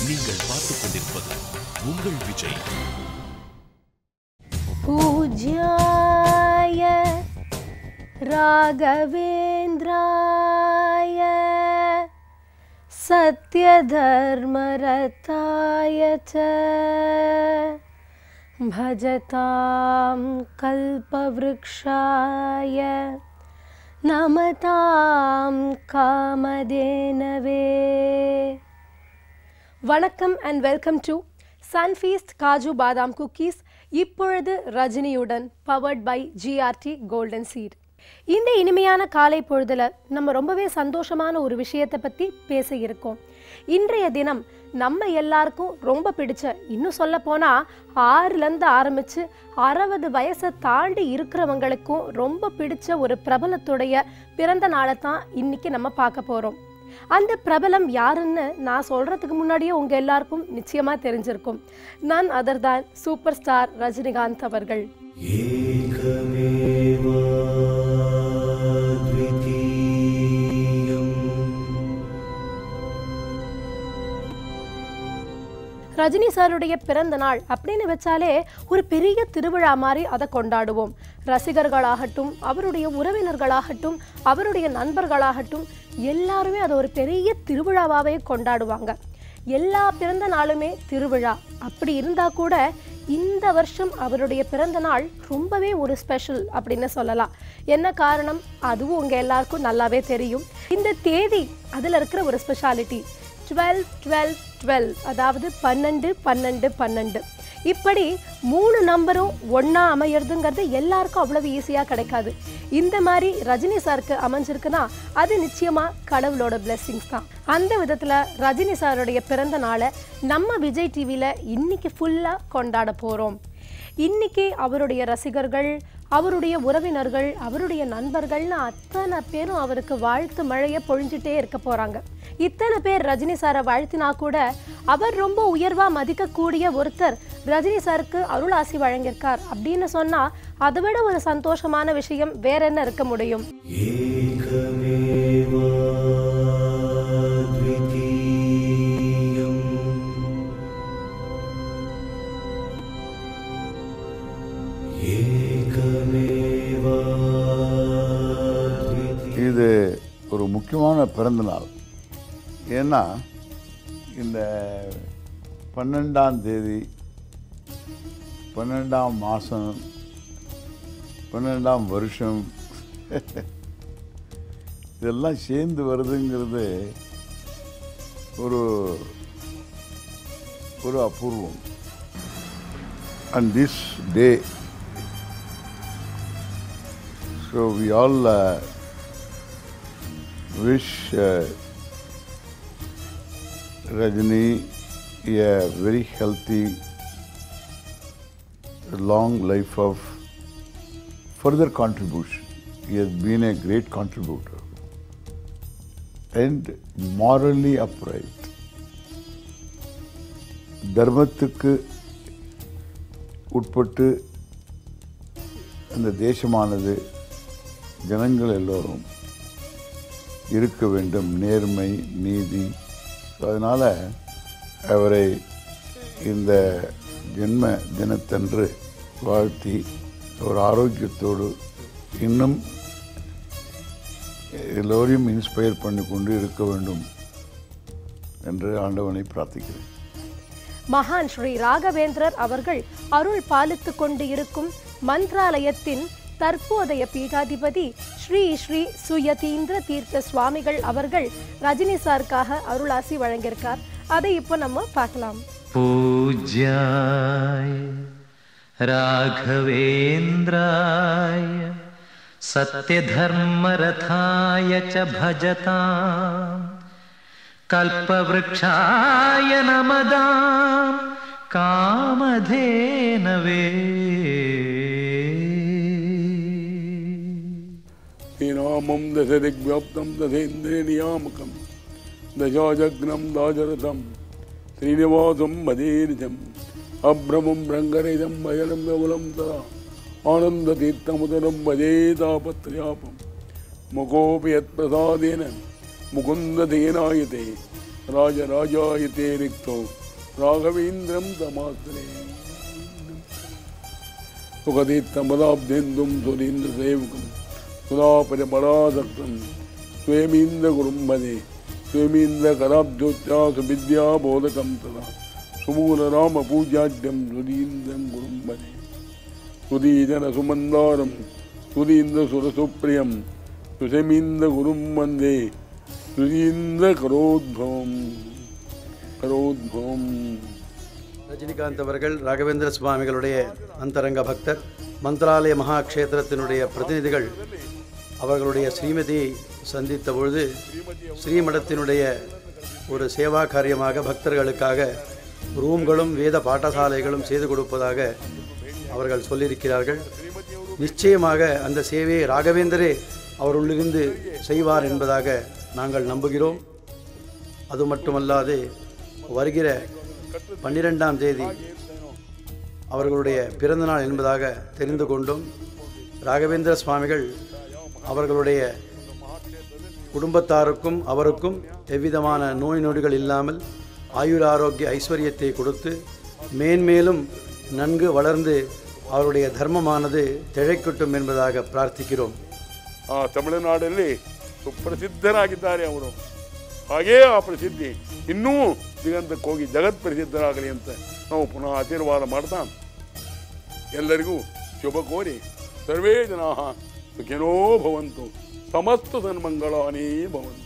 நீங்கள் பார்த்துக் கொண்டிருப்பது உங்கள் விஜய். பூஜ்யாய ராகவேந்திராய சத்யதர்மரதாய ச பஜதாம் கல்பவ்ருக்ஷாய நமதாம் காமதேனவே. வணக்கம் and welcome to Sunfeast Kaju Badam cookies. இப்பொழுது ரஜினியுடன் powered by GRT golden seat. இந்த இனிமையான காலை பொழுதுல நம்ம ரொம்பவே சந்தோஷமான ஒரு விஷயத்தை பற்றி பேச இருக்கோம். இன்றைய தினம் நம்ம எல்லாருக்கும் ரொம்ப பிடிச்ச, இன்னும் சொல்ல போனால் 6லேருந்து ஆரம்பித்து 60 வயசை தாண்டி இருக்கிறவங்களுக்கும் ரொம்ப பிடிச்ச ஒரு பிரபலத்துடைய பிறந்த நாளை தான் இன்னைக்கு நம்ம பார்க்க போகிறோம். அந்த பிரபலம் யாருன்னு நான் சொல்கிறதுக்கு முன்னாடியே உங்கள் எல்லாருக்கும் நிச்சயமாக தெரிஞ்சிருக்கும். நான் அதர் தான் சூப்பர் ஸ்டார் ரஜினிகாந்த் அவர்கள். ரஜினி சாருடைய பிறந்த நாள் அப்படின்னு வச்சாலே ஒரு பெரிய திருவிழா மாதிரி அதை கொண்டாடுவோம். ரசிகர்களாகட்டும், அவருடைய உறவினர்களாகட்டும், அவருடைய நண்பர்களாகட்டும், எல்லாருமே அதை ஒரு பெரிய திருவிழாவாகவே கொண்டாடுவாங்க. எல்லா பிறந்த நாளுமே திருவிழா. அப்படி இருந்தால் கூட இந்த வருஷம் அவருடைய பிறந்த நாள் ரொம்பவே ஒரு ஸ்பெஷல் அப்படின்னு சொல்லலாம். என்ன காரணம்? அதுவும் உங்கள் எல்லாருக்கும் நல்லாவே தெரியும். இந்த தேதி அதில் இருக்கிற ஒரு ஸ்பெஷாலிட்டி 12-12-12, அதாவது 12-12-12. இப்படி 3 நம்பரும் ஒன்றா அமையிறதுங்கிறது எல்லாருக்கும் அவ்வளவு ஈஸியாக கிடைக்காது. இந்த மாதிரி ரஜினி சாருக்கு அமைஞ்சிருக்குன்னா அது நிச்சயமாக கடவுளோட பிளெஸ்ஸிங்ஸ் தான். அந்த விதத்தில் ரஜினி சாருடைய பிறந்த நாளை நம்ம விஜய் டிவியில் இன்னைக்கு ஃபுல்லாக கொண்டாட போகிறோம். இன்னைக்கு அவருடைய ரசிகர்கள், அவருடைய உறவினர்கள், அவருடைய நண்பர்கள்னு அத்தனை பேரும் அவருக்கு வாழ்த்து மழையை பொழிஞ்சிட்டே இருக்க போகிறாங்க. இத்தனை பேர் ரஜினி சாரை வாழ்த்தினா கூட அவர் ரொம்ப உயர்வாக மதிக்கக்கூடிய ஒருத்தர் ரஜினி சாருக்கு அருள் ஆசி வழங்கியிருக்கார் அப்படின்னு சொன்னால் அதை விட ஒரு சந்தோஷமான விஷயம் வேற என்ன இருக்க முடியும்? இது ஒரு முக்கியமான பிறந்த நாள். ஏன்னா இந்த 12ஆம் தேதி 12ஆம் மாதம் 12ஆம் வருஷம் இதெல்லாம் சேர்ந்து வருதுங்கிறது ஒரு அபூர்வம். And this day, so we all wish Rajini a very healthy, long life of further contribution. He has been a great contributor and morally upright. தர்மத்துக்கு உட்பட்டு அந்த தேசமானது, ஜனங்கள் எல்லோரும் இருக்க வேண்டும், நேர்மை, நீதி. அதனால் அவரை இந்த ஜென்ம தினத்தன்று வாழ்த்தி ஒரு ஆரோக்கியத்தோடு இன்னும் எல்லோரையும் இன்ஸ்பயர் பண்ணி கொண்டு இருக்க வேண்டும் என்று ஆண்டவனை பிரார்த்திக்கிறேன். மகான் ஸ்ரீ ராகவேந்திரர் அவர்கள் அருள் பாலித்து கொண்டு இருக்கும் மந்த்ராலயத்தின் தற்போதைய பீடாதிபதி ஸ்ரீ ஸ்ரீ சுயதீந்திர தீர்த்த சுவாமிகள் அவர்கள் ரஜினி சாருக்காக அருளாசி வழங்கியிருக்கார். அதை இப்போ நம்ம பார்க்கலாம். பூஜ்யாய ராகவேந்திராய சத்யதர்மரதாய ச பஜதாம் கல்பவ்ருக்ஷாய நமதாம் காமதேனவே. நாமம் தசதிக்வியாப்தம் தசேந்திரே நியாமகம் தசாஜக்னம் தாஜரதம் ஸ்ரீனிவாசம் மதேரிஜம் அப்ரமம் ரங்கரைதம் பயலம் கவுலம் ததா ஆனந்த தீர்த்தமுதலம் வஜேதாபத்ரியாபம் முகோபி யத் பிரசாதேன முகுந்த தேனாயதே ರಾಜರಾಜಾಯತೆ ರಿಕ್ತೋ ರಾಘವೇಂದ್ರಂ ತಮಾಸ್ತ್ರೇ ಸುಖದೀತ್ತಮದಾಬ್ಧೇಂದುಂ ಸುರೀಂದ್ರ ಸೇವಕಂ ಸುಧಾಪರಿಪರಾಸಕ್ತಂ ಸ್ವೇಮೀಂದ್ರ ಗುರುಂಬನೆ ಸ್ವೇಮೀಂದ್ರ ಕರಾಬ್ಧೋತ್ಯಾ ಸುವಿದ್ಯಾ ಬೋಧಕಂ ತದಾ ಸುಮೂಲರಾಮ ಪೂಜ್ಯಾಢ್ಯಂ ಸುಧೀಂದ್ರಂ ಗುರುಂಬನೆ ಸುಧೀಜನ ಸುಮಂದಾರಂ ಸುಧೀಂದ್ರ ಸುರಸುಪ್ರಿಯಂ ಸುಷಮೀಂದ್ರ ಗುರುಂ ವಂದೇ ಸುಧೀಂದ್ರ கரோத்பவம். ரஜினிகாந்த் அவர்கள் ராகவேந்திர சுவாமிகளுடைய அந்தரங்க பக்தர். மந்திராலய மகாக்ஷேத்திரத்தினுடைய பிரதிநிதிகள் அவர்களுடைய ஸ்ரீமதியை சந்தித்த பொழுது ஸ்ரீமடத்தினுடைய ஒரு சேவா காரியமாக பக்தர்களுக்காக ரூம்களும் வேத பாடசாலைகளும் செய்து கொடுப்பதாக அவர்கள் சொல்லியிருக்கிறார்கள். நிச்சயமாக அந்த சேவையை ராகவேந்தரே அவருள்ளிருந்து செய்வார் என்பதாக நாங்கள் நம்புகிறோம். அது மட்டுமல்லாது வருகிற 12ஆம் தேதி அவர்களுடைய பிறந்தநாள் என்பதாக தெரிந்து கொண்டும் ராகவேந்திர சுவாமிகள் அவர்களுடைய குடும்பத்தாருக்கும் அவருக்கும் எவ்விதமான நோய் நொடிகள் இல்லாமல் ஆயுர் ஆரோக்கிய ஐஸ்வர்யத்தை கொடுத்து மேன்மேலும் நன்கு வளர்ந்து அவருடைய தர்மமானது திளைக்கட்டும் என்பதாக பிரார்த்திக்கிறோம். ತಮಿಳುನಾಡಲ್ಲಿ ಸುಪ್ರಸಿದ್ಧರಾಗಿದ್ದಾರೆ ಅವರು. ಹಾಗೇ ಆ ಪ್ರಸಿದ್ಧಿ ಇನ್ನೂ ದಿಗಂತಕ್ಕೆ ಹೋಗಿ ಜಗತ್ ಪ್ರಸಿದ್ಧರಾಗಲಿ ಅಂತ ನಾವು ಪುನಃ ಆಶೀರ್ವಾದ ಮಾಡ್ತಾ ಎಲ್ಲರಿಗೂ ಶುಭ ಕೋರಿ ಸರ್ವೇ ಜನಾ ಸುಖಿನೋ ಭವಂತು, ಸಮಸ್ತ ಸನ್ಮಂಗಳಾನಿ ಭವಂತು.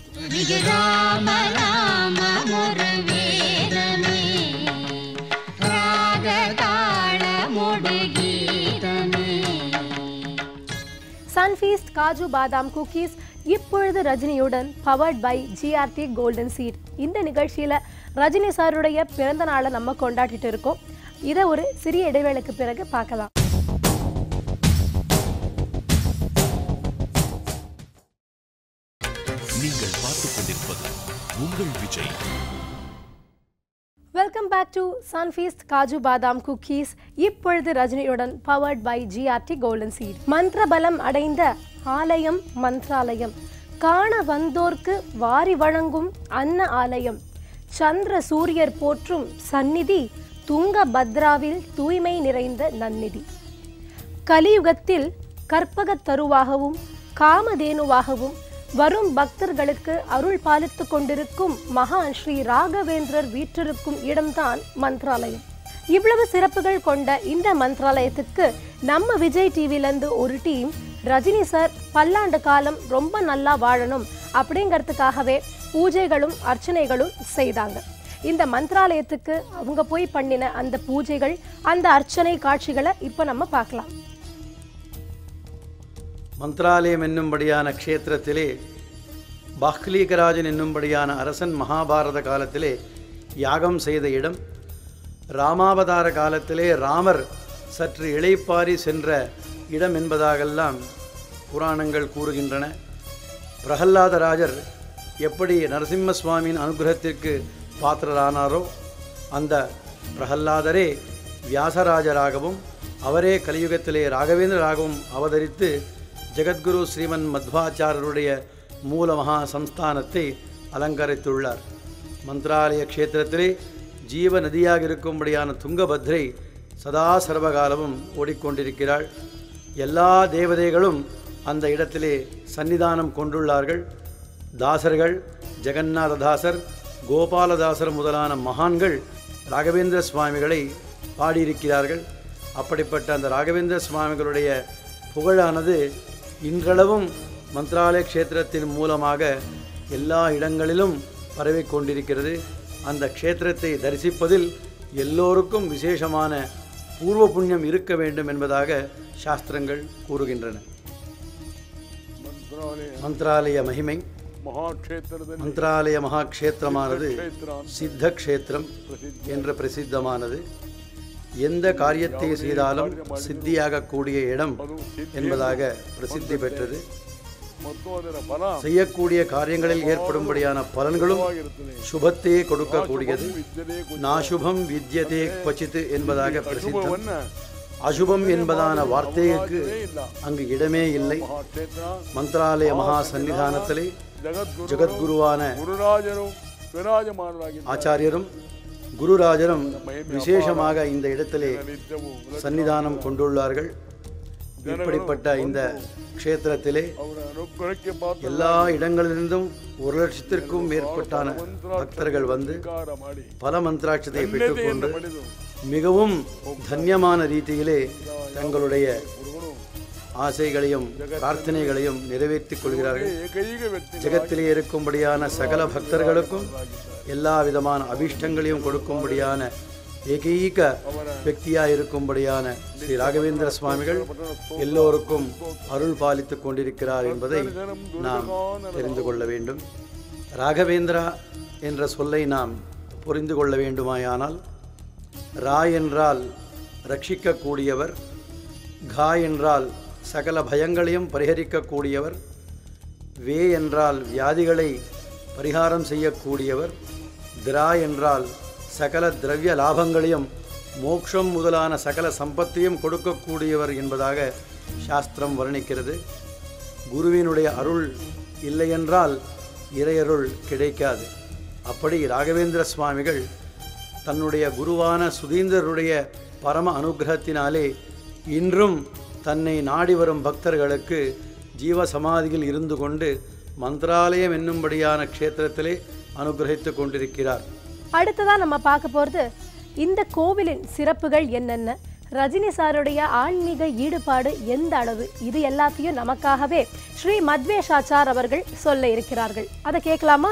சன்ஃபீஸ்ட் காஜு பாதாம் குக்கீஸ் இப்பொழுது ரஜினியுடன் powered by GRT golden seat. இந்த நிகழ்ச்சியில் ரஜினி சாருடைய பிறந்த நாளை நம்ம கொண்டாடிட்டு இருக்கோம். இதை ஒரு சிறிய இடைவேளைக்கு பிறகு பார்க்கலாம். நீங்கள் பார்த்துக் கொண்டிருப்பது உங்கள் Vijay. Welcome back to Sunfeast Kaju Badam cookies. இப்பொழுது ரஜினியுடன் powered by GRT golden seat. மந்திரபலம் அடைந்த ஆலயம் மந்திராலயம், காண வந்தோர்க்கு வாரி வழங்கும் அன்ன ஆலயம், சந்திர சூரியர் போற்றும் சந்நிதி, துங்கபத்ராவில் தூய்மை நிறைந்த நன்னிதி. கலியுகத்தில் கற்பகத் தருவாகவும் காமதேனுவாகவும் வரும் பக்தர்களுக்கு அருள் பாலித்து கொண்டிருக்கும் மகான் ஸ்ரீ ராகவேந்திரர் வீற்றிருக்கும் இடம்தான் மந்திராலயம். இவ்வளவு சிறப்புகள் கொண்ட இந்த மந்திராலயத்துக்கு நம்ம விஜய் டிவிலேருந்து ஒரு டீம் ரஜினி சார் பல்லாண்டு காலம் ரொம்ப நல்லா வாழணும் அப்படிங்கிறதுக்காகவே பூஜைகளும் அர்ச்சனைகளும் செய்தாங்க. இந்த மந்திராலயத்துக்கு அவங்க போய் பண்ணின அந்த பூஜைகள், அந்த அர்ச்சனை காட்சிகளை இப்போ நம்ம பார்க்கலாம். மந்திராலயம் என்னும்படியான க்ஷேத்திரத்திலே பாஹ்லீகராஜன் என்னும்படியான அரசன் மகாபாரத காலத்திலே யாகம் செய்த இடம். ராமாவதார காலத்திலே ராமர் சற்று இளைப்பாரி சென்ற இடம் என்பதாகெல்லாம் புராணங்கள் கூறுகின்றன. பிரகல்லாதராஜர் எப்படி நரசிம்ம சுவாமியின் அனுகிரகத்திற்கு பாத்திரரானாரோ அந்த பிரகல்லாதரே வியாசராஜராகவும் அவரே கலியுகத்திலே ராகவேந்திரராகவும் அவதரித்து ஜெகத்குரு ஸ்ரீமன் மத்வாச்சாரருடைய மூல மகா சம்ஸ்தானத்தை அலங்கரித்துள்ளார். மந்திராலய க்ஷேத்திரத்திலே ஜீவ நதியாக இருக்கும்படியான துங்கபத்ரை சதா சர்வகாலமும் ஓடிக்கொண்டிருக்கிறாள். எல்லா தேவதைகளும் அந்த இடத்திலே சன்னிதானம் கொண்டுள்ளார்கள். தாசர்கள், ஜெகநாததாசர், கோபாலதாசர் முதலான மகான்கள் ராகவேந்திர சுவாமிகளை பாடியிருக்கிறார்கள். அப்படிப்பட்ட அந்த ராகவேந்திர சுவாமிகளுடைய புகழானது இன்றளவும் மந்திராலய க்ஷேத்திரத்தின் மூலமாக எல்லா இடங்களிலும் பரவிக்கொண்டிருக்கிறது. அந்த க்ஷேத்திரத்தை தரிசிப்பதில் எல்லோருக்கும் விசேஷமான பூர்வ புண்ணியம் இருக்க வேண்டும் என்பதாக சாஸ்திரங்கள் கூறுகின்றன. மந்திராலய மகிமை. மந்திராலய மகாக்ஷேத்திரமானது சித்த க்ஷேத்திரம் என்று பிரசித்தமானது. எந்த காரியத்தை செய்தாலும் சித்தியாகக்கூடிய இடம் என்பதாக பிரசித்தி பெற்றது. செய்யக்கூடிய காரியங்களில் ஏற்படும்படியான பலன்களும் சுபத்தையே கொடுக்கக்கூடியது. நாசுபம் வித்யதே குவச்சித் என்பதாக பிரசித்தம். அசுபம் என்பதான வார்த்தைக்கு அங்கு இடமே இல்லை. மந்திராலய மகா சன்னிதானத்திலே ஜெகத்குருவான ವಿರಾಜಮಾನರಾಗಿದ್ದಾರೆ. ஆச்சாரியரும் குருராஜரும் விசேஷமாக இந்த இடத்திலே சன்னிதானம் கொண்டுள்ளார்கள். இப்படிப்பட்ட இந்த க்ஷேத்திரத்திலே ಅವರ ಅನುಗ್ರಹಕ್ಕೆ ಪಾತ್ರ எல்லா இடங்களிலிருந்தும் 1,00,000க்கும் மேற்பட்டான பக்தர்கள் வந்து ಮಾಡಿ பல மந்திராட்சத்தை பெற்றுக்கொண்டு ಪಡೆದು மிகவும் தன்யமான ரீதியிலே தங்களுடைய ஆசைகளையும் பிரார்த்தனைகளையும் நிறைவேற்றிக் கொள்கிறார்கள். ಏಕೈಕ ವ್ಯಕ್ತಿ ஜெகத்திலே இருக்கும்படியான சகல பக்தர்களுக்கும் எல்லா விதமான அபிஷ்டங்களையும் கொடுக்கும்படியான ஏகீக व्यक्तिயாக இருக்கும்படியான ஸ்ரீ ராகவேந்திர சுவாமிகள் எல்லோருக்கும் அருள் பாலித்துக் கொண்டிருக்கிறார் என்பதை நாம் தெரிந்து கொள்ள வேண்டும். ராகவேந்திரா என்ற சொல்லை நாம் புரிந்து கொள்ள வேண்டுமாயானால், ரா என்றால் ரட்சிக்கக்கூடியவர், கா என்றால் சகல பயங்களையும் பரிகரிக்கக்கூடியவர், வே என்றால் வியாதிகளை பரிகாரம் செய்யக்கூடியவர், திரா என்றால் சகல திரவிய லாபங்களையும் மோட்சம் முதலான சகல சம்பத்தையும் கொடுக்கக்கூடியவர் என்பதாக சாஸ்திரம் வர்ணிக்கிறது. குருவினுடைய அருள் இல்லையென்றால் இறையருள் கிடைக்காது. அப்படி ராகவேந்திர சுவாமிகள் தன்னுடைய குருவான சுதீந்திரருடைய பரம அனுகிரகத்தினாலே இன்றும் தன்னை நாடி வரும் பக்தர்களுக்கு ஜீவ சமாதியில் இருந்து கொண்டு மந்திராலயம் என்னும்படியான க்ஷேத்திரத்திலே அனுகிரகித்து கொண்டிருக்கிறார். அடுத்ததான் நம்ம பார்க்க போகிறது இந்த கோவிலின் சிறப்புகள் என்னென்ன, ரஜினி சாருடைய ஆன்மீக ஈடுபாடு எந்த அளவு, இது எல்லாத்தையும் நமக்காகவே ஸ்ரீ மத்வேஷாச்சார் அவர்கள் சொல்ல இருக்கிறார்கள். அதை கேட்கலாமா?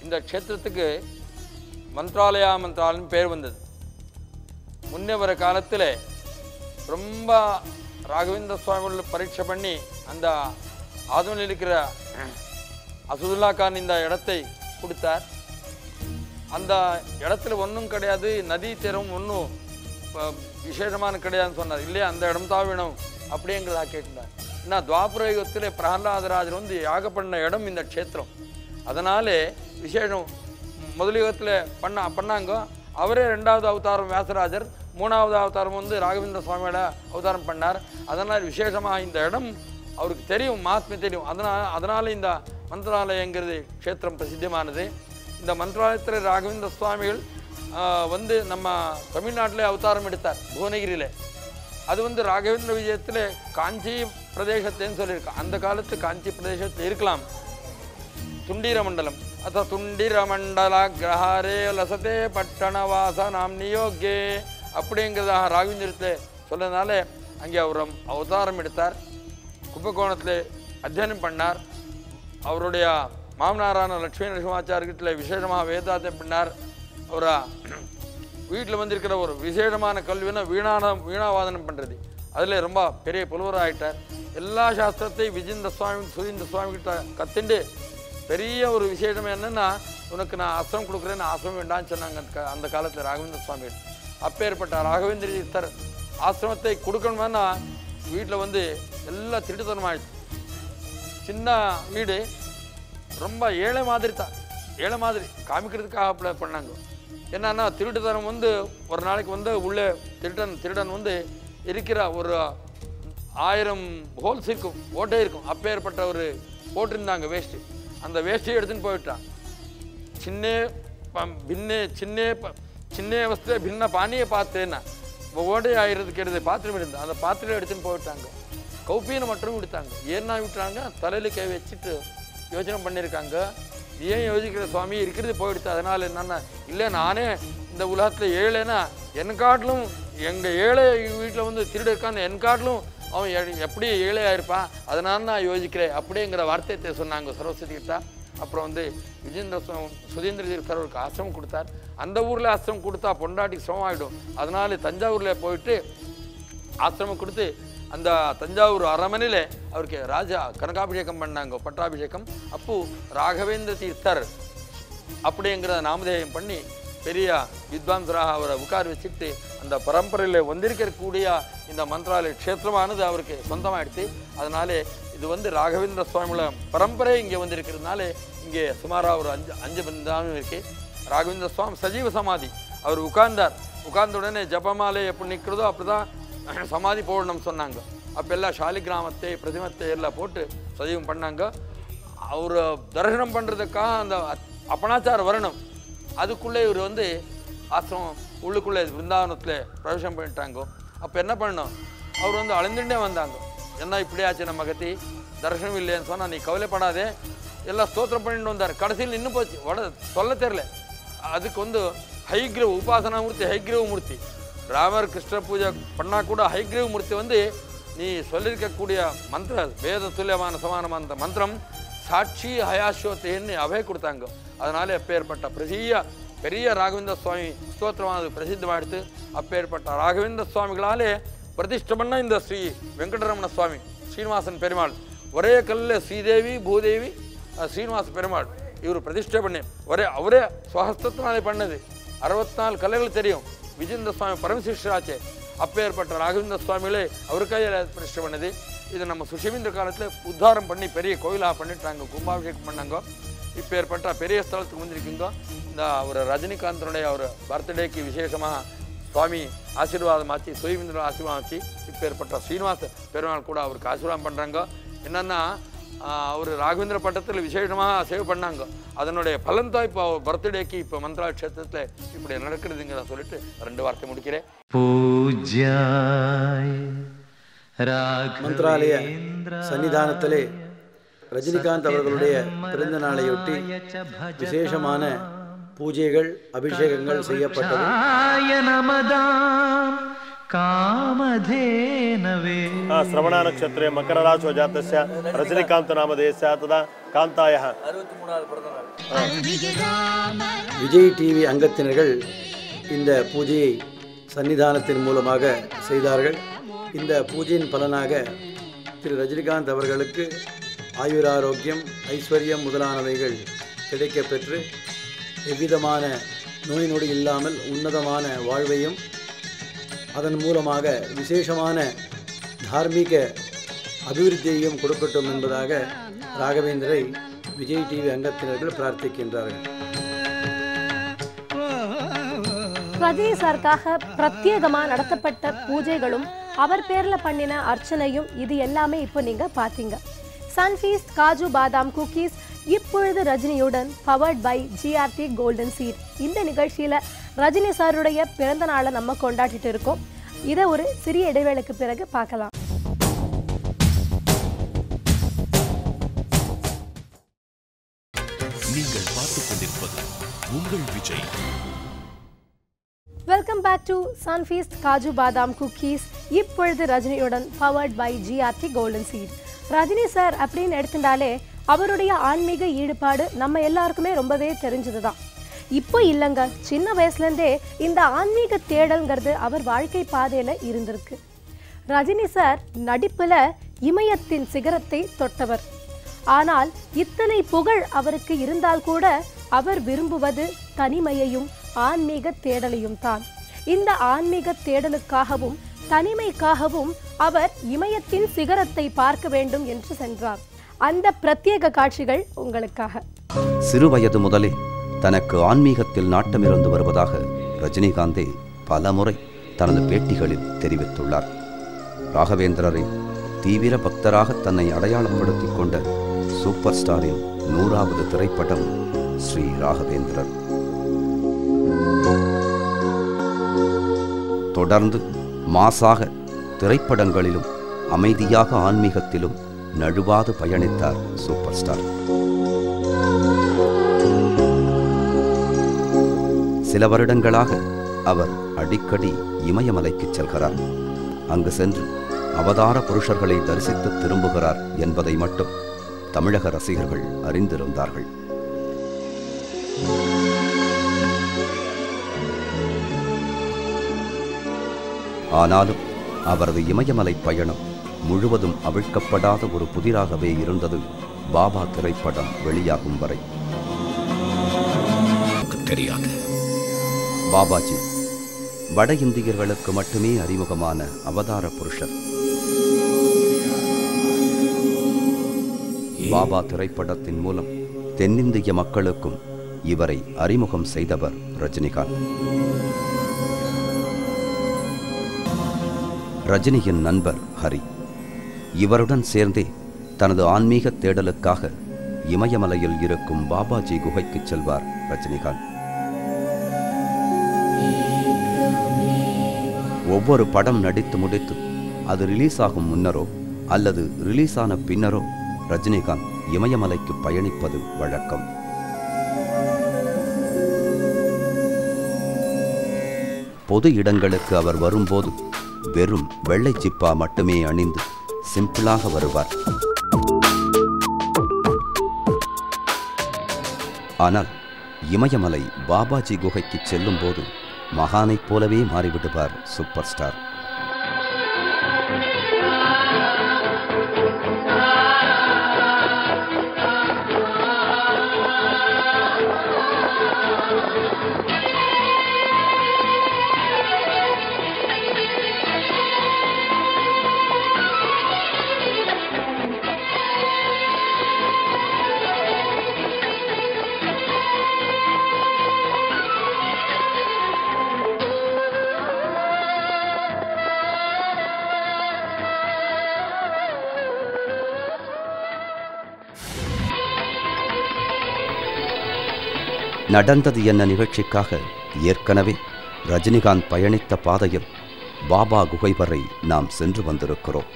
இந்த க்ஷேத்திரத்துக்கு மந்திராலயம் பேர் வந்தது. முன்னே வர காலத்தில் ரொம்ப ராகவேந்திர சுவாமிகள் பரீட்சை பண்ணி அந்த ஆதவனில் இருக்கிற அசதுல்லா கான் இந்த இடத்தை கொடுத்தார். அந்த இடத்துல ஒன்றும் கிடையாது, நதி தீரம் ஒன்றும் விசேஷமான கிடையாதுன்னு சொன்னார். இல்லையா, அந்த இடம் தான் வேணும் அப்படிங்கிறதா கேட்டார். ஏன்னா துவாபர யுகத்தில் பிரகலாதராஜர் வந்து யாக பண்ண இடம் இந்த க்ஷேத்திரம். அதனாலே விசேஷம் முதல் யுகத்தில் பண்ணாங்க. அவரே 2வது அவதாரம் வியாசராஜர், 3வது அவதாரம் வந்து ராகவேந்திர சுவாமியோட அவதாரம் பண்ணார். அதனால் விசேஷமாக இந்த இடம் அவருக்கு தெரியும், மகாத்மியம் தெரியும். அதனால் இந்த மந்திராலயங்கிறது க்ஷேத்திரம் பிரசித்தமானது. இந்த மந்திராலயத்தில் ராகவேந்திர சுவாமிகள் வந்து நம்ம தமிழ்நாட்டிலே அவதாரம் எடுத்தார், புவனகிரியில். அது வந்து ராகவேந்திர விஜயத்தில் காஞ்சி பிரதேசத்துன்னு சொல்லியிருக்கான். அந்த காலத்து காஞ்சி பிரதேசத்தில் இருக்கலாம். துண்டீர மண்டலம் அத்த துண்டீர மண்டல கிரஹாரே லசதே பட்டணவாச நாம் நியோகே அப்படிங்கிறதாக ராகவேந்திரத்தில் சொன்னதுனால அங்கே அவர் அவதாரம் எடுத்தார். கும்பகோணத்தில் அத்தியனம் பண்ணார். அவருடைய மாமனாரான லட்சுமி நரசிம்மாச்சாரியத்தில் விசேஷமாக வேதாத்தை பண்ணார். அவரை வீட்டில் வந்திருக்கிற ஒரு விசேஷமான கல்வினா வீணாவாதனம் பண்ணுறது, அதில் ரொம்ப பெரிய புலவராகிட்டார். எல்லா சாஸ்திரத்தையும் விஜேந்திர சுவாமி சுதீந்திர சுவாமிகிட்ட கற்றுண்டு பெரிய ஒரு விசேஷம் என்னென்னா, உனக்கு நான் ஆசிரமம் கொடுக்குறேன்னு ஆசிரமம் வேண்டான்னு சொன்னாங்க அந்த காலத்தில் ராகவேந்திர சுவாமிகள். அப்பேற்பட்ட ராகவேந்திர தீர்த்தர் ஆசிரமத்தை கொடுக்கணும்னா வீட்டில் வந்து எல்லாம் திருட்டுத்தனமாகிடுச்சு. சின்ன வீடு, ரொம்ப ஏழை மாதிரி தான், ஏழை மாதிரி காமிக்கிறதுக்காக அப்ளை பண்ணாங்க. என்னன்னா திருட்டுத்தனம் வந்து ஒரு நாளைக்கு வந்து உள்ளே திருடன் வந்து இருக்கிற ஒரு 1000 ஹோல்ஸ் இருக்கும், ஓட்டை இருக்கும். அப்பேற்பட்ட ஒரு போட்டிருந்தாங்க வேஷ்டி. அந்த வேஷ்டியை எடுத்துன்னு போயிட்டான். சின்ன வஸ்து பின்ன பானியை பார்த்தேன்னா ஓட்டை ஆயிரத்துக்கு எடுத்து பாத்திரம் இருந்தேன். அந்த பாத்திரம் எடுத்துன்னு போயிட்டாங்க. கௌப்பீனை மட்டும் விடுத்தாங்க. ஏன்னா விட்டுறாங்க, தலையில் கை வச்சுட்டு யோசனை பண்ணியிருக்காங்க. ஏன் யோசிக்கிற சுவாமி, இருக்கிறது போயிடுச்சு. அதனால் என்னென்னா, இல்லை நானே இந்த உலகத்தில் ஏழைன்னா என் காட்டிலும் எங்கள் ஏழை வீட்டில் வந்து திருடு இருக்கான்னு என் காட்டிலும் அவன் எப்படி ஏழையாக இருப்பான், அதனால நான் யோசிக்கிறேன் அப்படிங்கிற வார்த்தையை சொன்னாங்க சரஸ்வதி கிட்ட. அப்புறம் வந்து சுதீந்திர தீர்த்தருக்கு ஆசிரமம் கொடுத்தார். அந்த ஊரில் ஆசிரமம் கொடுத்தா பொண்டாட்டிக்கு சிரமம் ஆகிடும். அதனால தஞ்சாவூரில் போயிட்டு ஆசிரமம் கொடுத்து அந்த தஞ்சாவூர் அரமனையில் அவருக்கு ராஜா கனகாபிஷேகம் பண்ணாங்க, பட்டாபிஷேகம். அப்போ ராகவேந்திர தீர்த்தர் அப்படிங்கிற நாமதேயம் பண்ணி பெரிய வித்வான்சராக அவரை உட்கார் வச்சுட்டு அந்த பரம்பரையில் வந்திருக்கக்கூடிய இந்த மந்திராலய க்ஷேத்திரமானது அவருக்கு சொந்தமாகிடுச்சு. அதனாலே இது வந்து ராகவேந்திர சுவாமியோட பரம்பரை இங்கே வந்திருக்கிறதுனால இங்கே சுமாராக ஒரு 5 பிருந்தாவனம் இருக்குது. ராகவேந்திர சுவாமி சஜீவ சமாதி. அவர் உட்கார்ந்த உடனே ஜபமாலை எப்படி நிற்கிறதோ அப்படி தான் சமாதி போடணும்னு சொன்னாங்க. அப்போ எல்லாம் ஷாலி கிராமத்தை பிரதிமத்தை எல்லாம் போட்டு சஜீவம் பண்ணாங்க. அவர் தரிசனம் பண்ணுறதுக்காக அந்த அப்பனாச்சார் வரணும். அதுக்குள்ளே இவர் வந்து ஆசிரமம் உள்ளுக்குள்ளே பிருந்தாவனத்தில் பிரவேசம் பண்ணிட்டாங்க. அப்போ என்ன பண்ணோம், அவர் வந்து அழிந்துட்டே வந்தாங்க. என்ன இப்படியாச்சு நம்ம கத்தி தரிசனம் இல்லைன்னு சொன்னால் நீ கவலைப்படாதே எல்லாம் ஸ்தோத்திரம் பண்ணிட்டு வந்தார். கடைசியில் நின்று போச்சு, சொல்ல தெரியல. அதுக்கு வந்து ஹைகிரவ உபாசனா மூர்த்தி, ஹைகிரவ மூர்த்தி ராமர் கிருஷ்ண பூஜை பண்ணால் கூட ஹைகிரவ மூர்த்தி வந்து நீ சொல்லியிருக்கக்கூடிய மந்திர வேத துல்லியமான சமானமான மந்திரம் சாட்சி ஹயாஸ்யோத்தின்னு அபய கொடுத்தாங்க. அதனால அப்பேற்பட்ட பெரிய ராகவேந்திர சுவாமி ஸ்தோத்திரமானது பிரசித்தமாகிடுத்து. அப்பேற்பட்ட ராகவேந்திர சுவாமிகளாலே பிரதிஷ்டை பண்ண இந்த ஸ்ரீ வெங்கடரமண சுவாமி ஸ்ரீனிவாசன் பெருமாள் ஒரே கல்லில் ஸ்ரீதேவி பூதேவி ஸ்ரீனிவாச பெருமாள் இவர் பிரதிஷ்டை பண்ணி அவரே சுவஹஸ்தத்தினாலே பண்ணது. 64 கலைகள் தெரியும். விஜேந்திர சுவாமி பரமசிஷ்டராச்சே. அப்பேற்பட்ட ராகவேந்திர சுவாமிகளே அவருக்காக பிரதிஷ்டை பண்ணது. இது நம்ம சுஷிமேந்திர காலத்தில் உத்தாரம் பண்ணி பெரிய கோயிலாக பண்ணிட்டாங்க, கும்பாபிஷேகம் பண்ணாங்க. இப்பேற்பட்ட பெரிய ஸ்தலத்துக்கு வந்திருக்குங்க. இந்த ஒரு ரஜினிகாந்தனுடைய ஒரு பர்த்டேக்கு விசேஷமாக சுவாமி ஆசீர்வாதம் ஆச்சு, சுயமேந்திர ஆசீர்வாதம் ஆச்சு. இப்பேற்பட்ட ஸ்ரீனிவாச பெருமாள் கூட அவருக்கு ஆசீர்வாதம் பண்ணுறாங்க. என்னென்னா அவர் ராகவேந்திர பட்டத்தில் விசேஷமாக சேவை பண்ணாங்க. அதனுடைய பலன் தான் இப்போ பர்த்டேக்கு இப்போ மந்த்ரா க்ஷேத்திரத்தில் இப்படி நடக்கிறதுங்கிற சொல்லிட்டு 2 வார்த்தை முடிக்கிறேன். மந்த்ராலய சன்னிதானத்திலே ரஜினிகாந்த் அவர்களுடைய பிறந்த நாளையொட்டி விசேஷமான பூஜைகள் அபிஷேகங்கள் செய்யப்பட்டது. श्रवण नक्षत्रे मकर राशौ जातस्य रजनीकांत नामधेयस्य तदा कांतायः விஜய் டிவி அங்கத்தினர்கள் இந்த பூஜையை சன்னிதானத்தின் மூலமாக செய்தார்கள். இந்த பூஜையின் பலனாக திரு ரஜினிகாந்த் அவர்களுக்கு ஆயுராரோக்கியம் ஐஸ்வர்யம் முதலானவைகள் கிடைக்கப் பெற்று எவ்விதமான நோய் நொடி இல்லாமல் உன்னதமான வாழ்வையும் அதன் மூலமாக விசேஷமான தார்மீக அபிவிருத்தியையும் கொடுக்கட்டும் என்பதாக ராகவேந்திரை விஜய் டிவி அங்கத்தினர்கள் பிரார்த்திக்கின்றார்கள். ரஜினி சாருக்காக பிரத்யேகமாக நடத்தப்பட்ட பூஜைகளும் அவர் பேரில் பண்ணின அர்ச்சனையும் இது எல்லாமே இப்போ நீங்கள் பார்த்தீங்க. சன்ஃபீஸ்ட் காஜு பாதாம் குக்கீஸ் இப்பொழுது ரஜினியுடன் powered by GRT golden seat. இந்த நிகழ்ச்சியில் ரஜினி சாருடைய பிறந்த நாளை நம்ம கொண்டாடிட்டு இருக்கோம். இதை ஒரு சிறிய இடைவேளைக்கு பிறகு பார்க்கலாம். நீங்கள் பார்த்துக் கொண்டிருப்பது உங்கள் Vijay. Welcome back to Sunfeast Kaju Badam cookies. இப்பொழுது ரஜினியுடன் powered by GRT golden seat. Rajini sir அப்படின்னு எடுத்துட்டாலே அவருடைய ஆன்மீக ஈடுபாடு நம்ம எல்லாருக்குமே ரொம்பவே தெரிஞ்சது தான். இப்போ இல்லைங்க, சின்ன வயசுலேருந்தே இந்த ஆன்மீக தேடல்ங்கிறது அவர் வாழ்க்கை பாதையில் இருந்திருக்கு. ரஜினி சார் நடிப்பில் இமயத்தின் சிகரத்தை தொட்டவர். ஆனால் இத்தனை புகழ் அவருக்கு இருந்தால் கூட அவர் விரும்புவது தனிமையையும் ஆன்மீக தேடலையும் தான். இந்த ஆன்மீக தேடலுக்காகவும் தனிமைக்காகவும் அவர் இமயத்தின் சிகரத்தை பார்க்க வேண்டும் என்று சென்றார். அந்த பிரத்யேக காட்சிகள் உங்களுக்காக. சிறுவயது முதலே தனக்கு ஆன்மீகத்தில் நாட்டமிருந்து வருவதாக ரஜினிகாந்தே பல முறை தனது பேட்டிகளில் தெரிவித்துள்ளார். ராகவேந்திரரின் தீவிர பக்தராக தன்னை அடையாளப்படுத்திக் கொண்ட சூப்பர் ஸ்டாரின் 100வது திரைப்படம் ஸ்ரீ ராகவேந்திரர். தொடர்ந்து மாசாக திரைப்படங்களிலும் அமைதியாக ஆன்மீகத்திலும் நழுவாது பயணித்தார் சூப்பர் ஸ்டார். சில வருடங்களாக அவர் அடிக்கடி இமயமலைக்கு செல்கிறார். அங்கு சென்று அவதார புருஷர்களை தரிசித்து திரும்புகிறார் என்பதை மட்டும் தமிழக ரசிகர்கள் அறிந்திருந்தார்கள். ஆனாலும் அவரது இமயமலை பயணம் முழுவதும் அவிழ்க்கப்படாத ஒரு புதிராகவே இருந்தது பாபா திரைப்படம் வெளியாகும் வரை. தெரியாது. பாபாஜி வட இந்தியர்களுக்கு மட்டுமே அறிமுகமான அவதார புருஷர். பாபா திரைப்படத்தின் மூலம் தென்னிந்திய மக்களுக்கும் இவரை அறிமுகம் செய்தவர் ரஜினிகாந்த். ரஜினியின் நண்பர் ஹரி. இவருடன் சேர்ந்தே தனது ஆன்மீக தேடலுக்காக இமயமலையில் இருக்கும் பாபாஜி குகைக்கு செல்வார் ரஜினிகாந்த். ஒவ்வொரு படம் நடித்து முடித்து அது ரிலீஸ் ஆகும் முன்னரோ அல்லது ரிலீஸ் ஆன பின்னரோ ரஜினிகாந்த் இமயமலைக்கு பயணிப்பது வழக்கம். பொது இடங்களுக்கு அவர் வரும்போது வெறும் வெள்ளை சிப்பா மட்டுமே அணிந்து சிம்பிளாக வருவார். ஆனால் இமயமலை பாபாஜி குகைக்கு செல்லும் போது மகானைப் போலவே மாறிவிடுவார் சூப்பர் ஸ்டார். நடந்தது என்ன நிகழ்ச்சிக்காக ஏற்கனவே ரஜினிகாந்த் பயணித்த பாதையில் பாபா குகை வரை நாம் சென்று வந்திருக்கிறோம்.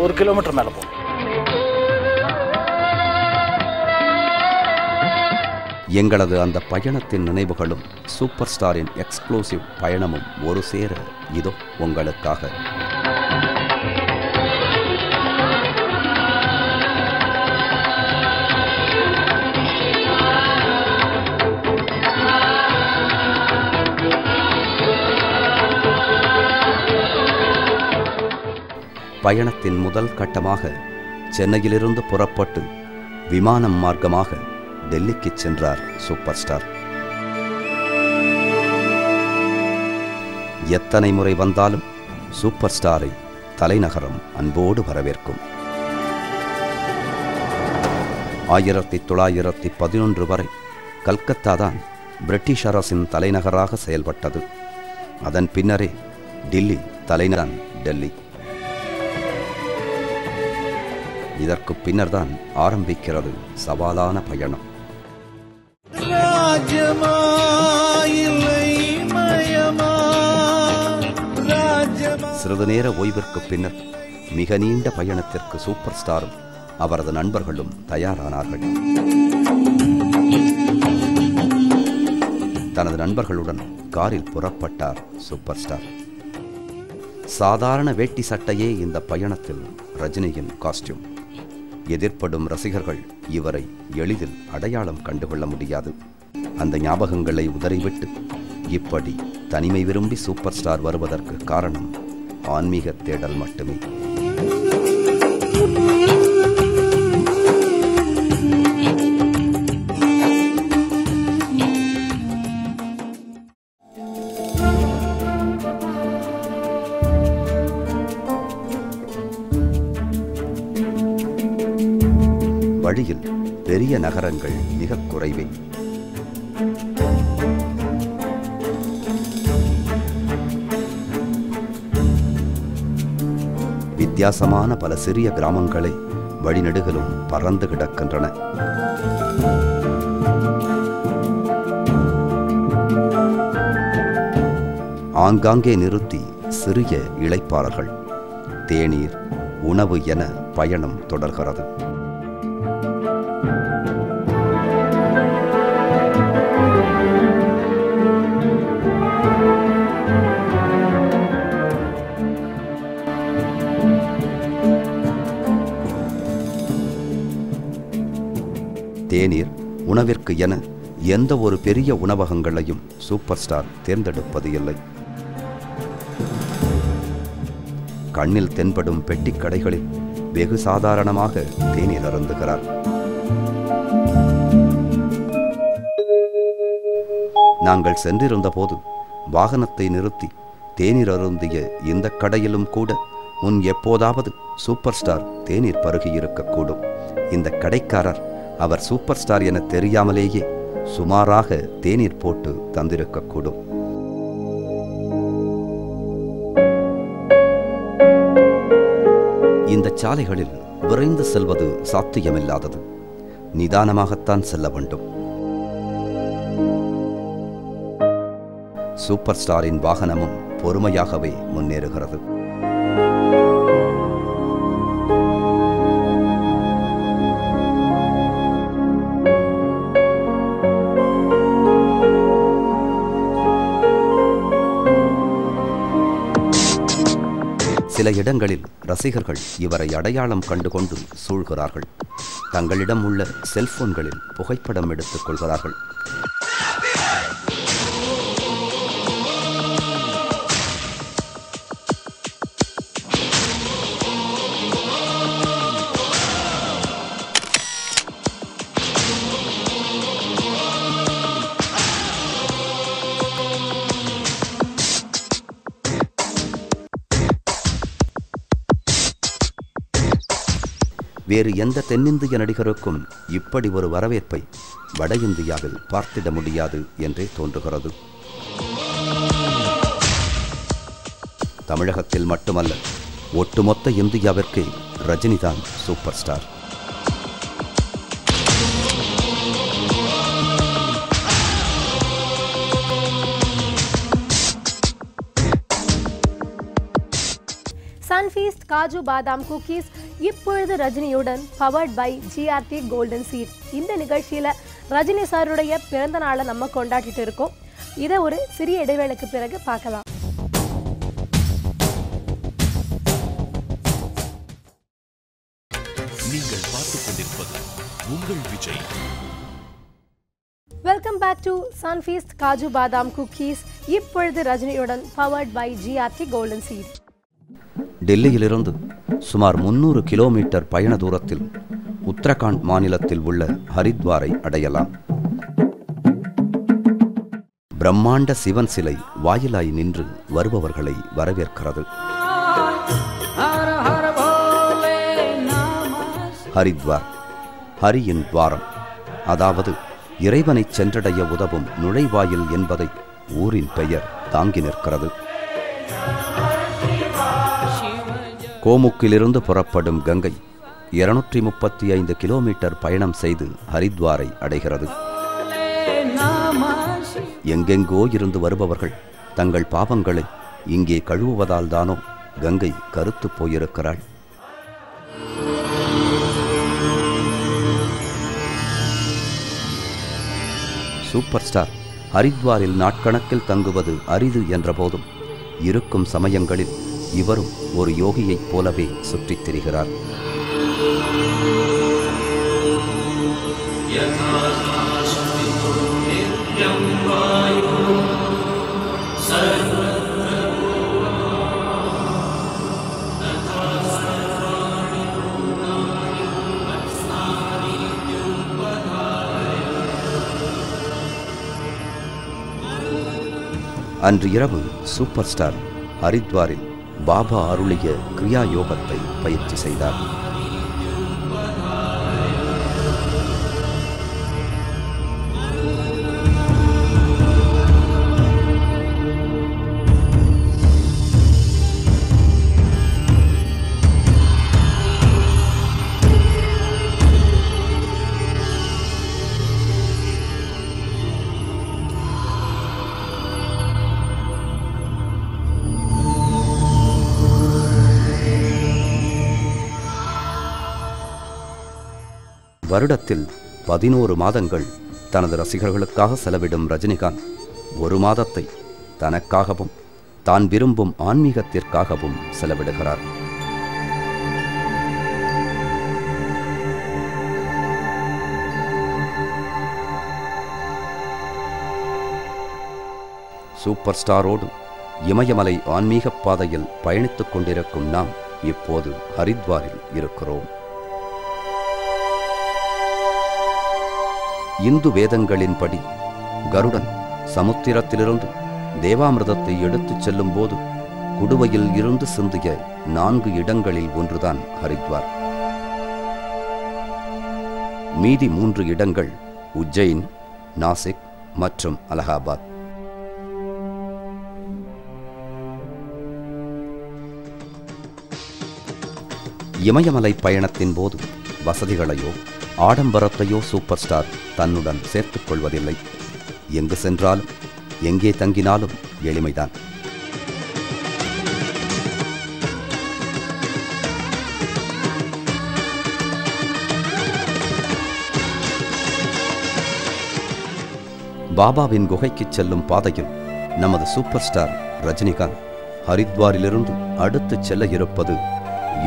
ஒரு கிலோமீட்டர் மேலே போகும். எங்களது அந்த பயணத்தின் நினைவுகளும் சூப்பர் ஸ்டாரின் எக்ஸ்க்ளூசிவ் பயணமும் ஒரு சேர இதோ உங்களுக்காக. பயணத்தின் முதல் கட்டமாக சென்னையிலிருந்து புறப்பட்டு விமானம் மார்க்கமாக டெல்லிக்கு சென்றார் சூப்பர் ஸ்டார். எத்தனை முறை வந்தாலும் சூப்பர் ஸ்டாரை தலைநகரம் அன்போடு வரவேற்கும். 1911 வரை கல்கத்தா தான் பிரிட்டிஷ் அரசின் தலைநகராக செயல்பட்டது. அதன் பின்னரே டில்லி தலைநகர் டெல்லி. இதற்கு பின்னர்தான் ஆரம்பிக்கிறது சவாலான பயணம். சிறிது நேர ஓய்விற்கு பின்னர் மிக நீண்ட பயணத்திற்கு சூப்பர் ஸ்டாரும் அவரது நண்பர்களும் தயாரானார்கள். தனது நண்பர்களுடன் காரில் புறப்பட்டார் சூப்பர் ஸ்டார். சாதாரண வேட்டி சட்டையே இந்த பயணத்தில் ரஜினியின் காஸ்டியூம். எதிர்ப்படும் ரசிகர்கள் இவரை எளிதில் அடையாளம் கண்டுகொள்ள முடியாது. அந்த ஞாபகங்களை உதறிவிட்டு இப்படி தனிமை விரும்பி சூப்பர் ஸ்டார் வருவதற்கு காரணம் ஆன்மீக தேடல் மட்டுமே. வழியில் பெரிய நகரங்கள் மிக குறைவே. வித்தியாசமான பல சிறிய கிராமங்களே வழிநெடுகிலும் பறந்து கிடக்கின்றன. ஆங்காங்கே நிறுத்தி சிறிய இளைப்பாறல்கள், தேநீர், உணவு என பயணம் தொடர்கிறது. தேநீர், உணவிற்கு என எந்த ஒரு பெரிய உணவகங்களையும் சூப்பர் ஸ்டார் தேர்ந்தெடுப்பது இல்லை. கண்ணில் தென்படும் பெட்டிக் கடைகளில் வெகு சாதாரணமாக தேநீர் அருந்துகிறார். நாங்கள் சென்றிருந்த போது வாகனத்தை நிறுத்தி தேநீர் அருந்திய இந்த கடையிலும் கூட முன் எப்போதாவது சூப்பர் ஸ்டார் தேநீர் பருகியிருக்கக்கூடும். இந்த கடைக்காரர் அவர் சூப்பர் ஸ்டார் என தெரியாமலேயே சுமாராக தேநீர் போட்டு தந்திருக்கக்கூடும். இந்த சாலைகளில் விரைந்து செல்வது சாத்தியமில்லாதது. நிதானமாகத்தான் செல்ல வேண்டும். சூப்பர் ஸ்டாரின் வாகனமும் பொறுமையாகவே முன்னேறுகிறது. சில இடங்களில் ரசிகர்கள் இவரை அடையாளம் கண்டுகொண்டு சூழ்கிறார்கள். தங்களிடம் உள்ள செல்போன்களில் புகைப்படம் எடுத்துக் கொள்கிறார்கள். வேறு எந்த தென்னிந்திய நடிகருக்கும் இப்படி ஒரு வரவேற்பை வட இந்தியாவில் பார்த்திட முடியாது என்றே தோன்றுகிறது. தமிழகத்தில் மட்டுமல்ல, ஒட்டுமொத்த இந்தியாவிற்கே ரஜினிதான் super star. Sunfeast Kaju Badam cookies இப்பொழுது ரஜினியுடன் powered by GRT golden seat. இந்த நிகழ்ச்சியில் ரஜினி சாருடைய பிறந்த நாளை நம்ம கொண்டாடிட்டு இருக்கோம். இதை ஒரு சிறிய இடைவேளைக்கு பிறகு பார்க்கலாம். நீங்கள் பார்த்துக் கொண்டிருப்பது உங்கள் Vijay. Welcome back to Sunfeast Kaju Badam cookies இப்பொழுது ரஜினியுடன் powered by GRT golden seat. டெல்லியிலிருந்து சுமார் 300 கிலோமீட்டர் பயண தூரத்தில் உத்தரகாண்ட் மாநிலத்தில் உள்ள ஹரித்வாரை அடையலாம். பிரம்மாண்ட சிவன் சிலை வாயிலாய் நின்று வருபவர்களை வரவேற்கிறது. ஹரித்வார் ஹரியின் துவாரம், அதாவது இறைவனை சென்றடைய உதவும் நுழைவாயில் என்பதை ஊரின் பெயர் தாங்கி நிற்கிறது. கோமுக்கிலிருந்து புறப்படும் கங்கை 235 கிலோமீட்டர் பயணம் செய்து ஹரித்வாரை அடைகிறது. எங்கெங்கோ இருந்து வருபவர்கள் தங்கள் பாவங்களை இங்கே கழுவுவதால் தானோ கங்கை கருத்து போயிருக்கிறாள். சூப்பர் ஸ்டார் ஹரித்வாரில் நாட்கணக்கில் தங்குவது அரிது என்ற போதும் இருக்கும் சமயங்களில் இவரும் ஒரு யோகியைப் போலவே சுற்றித் திரிகிறார். அன்று இரவு சூப்பர் ஸ்டார் ஹரித்வாரில் பாபா அருளிய கிரியா யோகத்தை பயிற்சி செய்தார். வருடத்தில் 11 மாதங்கள் தனது ரசிகர்களுக்காக செலவிடும் ரஜினிகாந்த் ஒரு மாதத்தை தனக்காகவும் தான் விரும்பும் ஆன்மீகத்திற்காகவும் செலவிடுகிறார். சூப்பர் ஸ்டாரோடு இமயமலை ஆன்மீக பாதையில் பயணித்துக் கொண்டிருக்கும் நாம் இப்போது ஹரித்வாரில் இருக்கிறோம். இந்து வேதங்களின்படி கருடன் சமுத்திரத்திலிருந்து தேவாமிர்தத்தை எடுத்துச் செல்லும் போது குடுவையில் இருந்து சிந்திய 4 இடங்களில் ஒன்றுதான் ஹரித்வார். மீதி 3 இடங்கள் உஜ்ஜைன், நாசிக் மற்றும் அலகாபாத். இமயமலை பயணத்தின் போது வசதிகளையோ ஆடம்பரத்தையோ சூப்பர் ஸ்டார் தன்னுடன் சேர்த்துக் கொள்வதில்லை. எங்கு சென்றாலும் எங்கே தங்கினாலும் எளிமைதான். பாபாவின் குகைக்கு செல்லும் பாதையில் நமது சூப்பர் ஸ்டார் ரஜினிகாந்த் ஹரித்வாரிலிருந்து அடுத்து செல்ல இருப்பது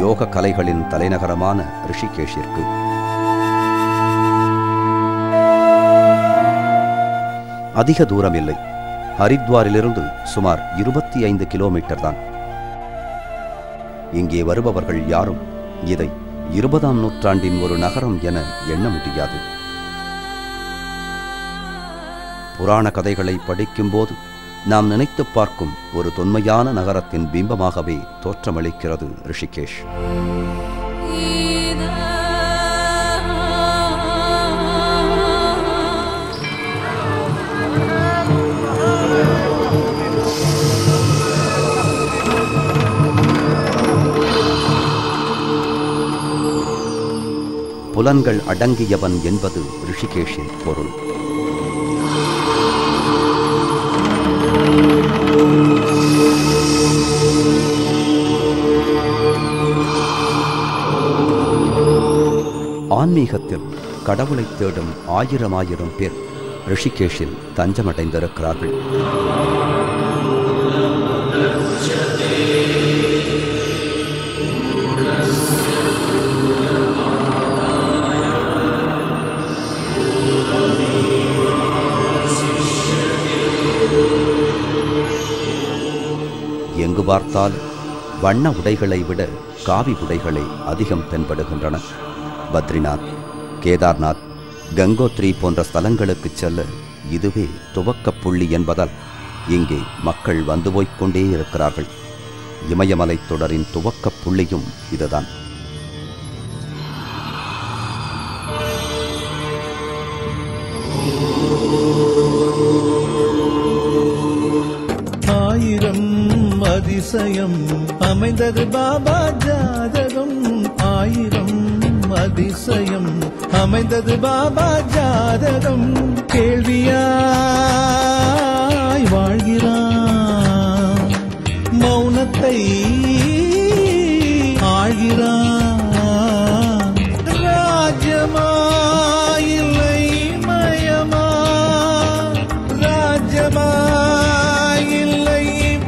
யோக கலைகளின் தலைநகரமான ரிஷிகேஷிற்கு. அதிக தூரம் இல்லை. ஹரித்வாரிலிருந்து சுமார் 25 கிலோமீட்டர் தான். இங்கே வருபவர்கள் யாரும் இதை 20ஆம் நூற்றாண்டின் ஒரு நகரம் என எண்ண முடியாது. புராண கதைகளை படிக்கும்போது நாம் நினைத்து பார்க்கும் ஒரு தொன்மையான நகரத்தின் பிம்பமாகவே தோற்றமளிக்கிறது ரிஷிகேஷ். புலன்கள் அடங்கியவன் என்பது ரிஷிகேஷின் பொருள். ஆன்மீகத்தில் கடவுளை தேடும் ஆயிரம் பேர் ரிஷிகேஷில் தஞ்சமடைந்திருக்கிறார்கள். எங்கு பார்த்தால் வண்ண உடைகளை விட காவி உடைகளே அதிகம் தென்படுகின்றன. பத்ரிநாத், கேதார்நாத், கங்கோத்ரி போன்ற ஸ்தலங்களுக்கு செல்ல இதுவே துவக்கப் புள்ளி என்பதால் இங்கே மக்கள் வந்து போய்கொண்டே இருக்கிறார்கள். இமயமலைத் தொடரின் துவக்கப் புள்ளியும் இதுதான். ஆயிரம் அதிசயம் அமைந்தது பாபா ஜாதகம். ஆயிரம் அதிசயம் அமைந்தது பாபா ஜாதகம். கேள்வியாய் வாழ்கிறான், மௌனத்தை ஆழ்கிறான். ராஜ்யமாயில்லை மயமா, ராஜ்யமாயில்லை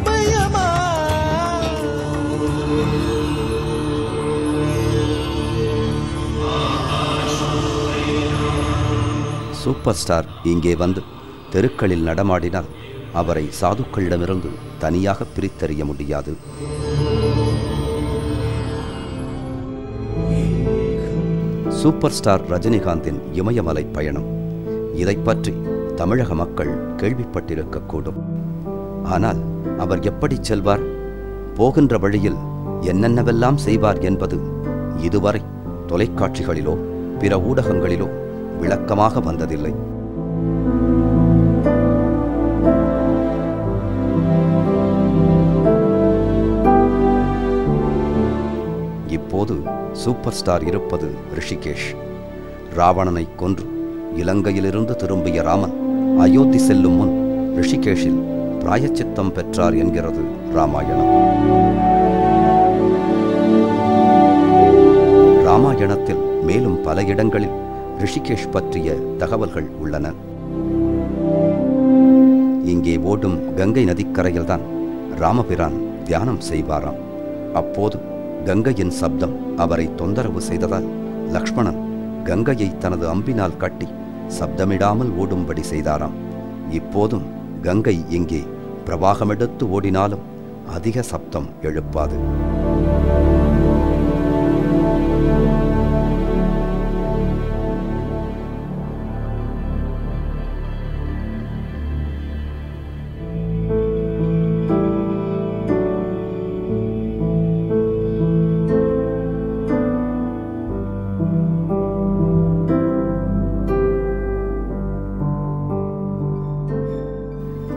மயமா. சூப்பர் ஸ்டார் இங்கே வந்து தெருக்களில் நடமாடினால் அவரை சாதுக்களிடமிருந்து தனியாக பிரித்தறிய முடியாது. சூப்பர் ஸ்டார் ரஜினிகாந்தின் இமயமலை பயணம், இதை பற்றி தமிழக மக்கள் கேள்விப்பட்டிருக்கக்கூடும். ஆனால் அவர் எப்படி செல்வார், போகின்ற வழியில் என்னென்னவெல்லாம் செய்வார் என்பது இதுவரை தொலைக்காட்சிகளிலோ பிற ஊடகங்களிலோ விளக்கமாக வந்ததில்லை. இப்போது சூப்பர் ஸ்டார் இருப்பது ரிஷிகேஷ். ராவணனை கொன்று இலங்கையிலிருந்து திரும்பிய ராமன் அயோத்தி செல்லும் முன் ரிஷிகேஷில் பிராயச்சித்தம் பெற்றார் என்கிறது ராமாயணம். ராமாயணத்தில் மேலும் பல இடங்களில் ரிஷிகேஷ் பற்றிய தகவல்கள் உள்ளன. இங்கே ஓடும் கங்கை நதிக்கரையில்தான் ராமபிரான் தியானம் செய்வாராம். அப்போது கங்கையின் சப்தம் அவரை தொந்தரவு செய்ததால் லக்ஷ்மணன் கங்கையை தனது அம்பினால் கட்டி சப்தமிடாமல் ஓடும்படி செய்தாராம். இப்போதும் கங்கை இங்கே பிரவாகமெடுத்து ஓடினாலும் அதிக சப்தம் எழுப்பாது.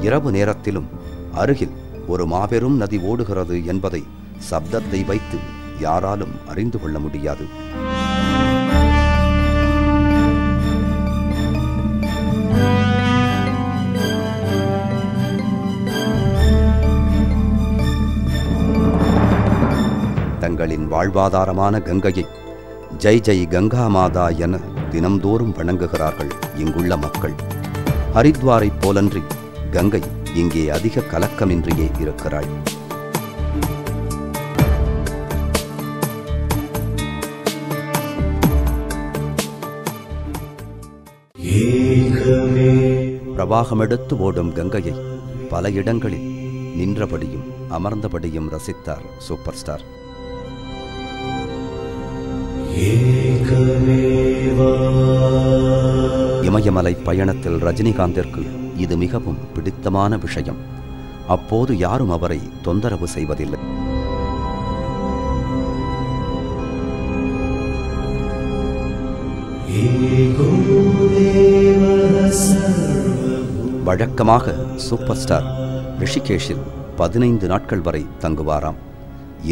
இரவு நேரத்திலும் அருகில் ஒரு மாபெரும் நதி ஓடுகிறது என்பதை சப்தத்தை வைத்து யாராலும் அறிந்து கொள்ள முடியாது. தங்களின் வாழ்வாதாரமான கங்கையை ஜெய் ஜெய் கங்கா மாதா என தினம்தோறும் வணங்குகிறார்கள் இங்குள்ள மக்கள். ஹரித்வாரைப் போலன்றி கங்கை இங்கே அதிக கலக்கமின்றியே இருக்கிறாள். பிரவாகமெடுத்து ஓடும் கங்கையை பல இடங்களில் நின்றபடியும் அமர்ந்தபடியும் ரசித்தார் சூப்பர் ஸ்டார். இமயமலை பயணத்தில் ரஜினிகாந்திற்கு இது மிகவும் பிடித்தமான விஷயம். அப்போது யாரும் அவரை தொந்தரவு செய்வதில்லை. வழக்கமாக சூப்பர் ஸ்டார் ரிஷிகேஷில் 15 நாட்கள் வரை தங்குவாராம்.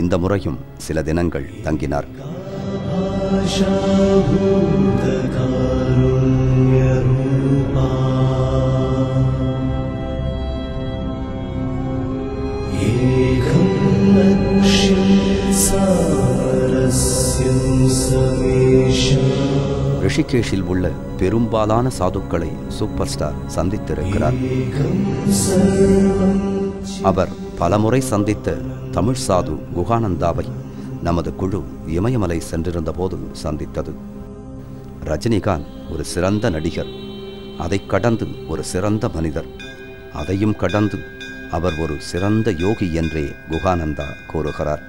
இந்த முறையும் சில தினங்கள் தங்கினார். ரிஷிகேஷில் உள்ள பெரும்பாலான சாதுக்களை சூப்பர் ஸ்டார் சந்தித்திருக்கிறார். அவர் பலமுறை சந்தித்த தமிழ் சாது குகானந்தாவை நமது குழு இமயமலை சென்றிருந்த போது சந்தித்தது. ரஜினிகாந்த் ஒரு சிறந்த நடிகர், அதைக் கடந்து ஒரு சிறந்த மனிதர், அதையும் கடந்து அவர் ஒரு சிறந்த யோகி என்றே குகானந்தா கூறுகிறார்.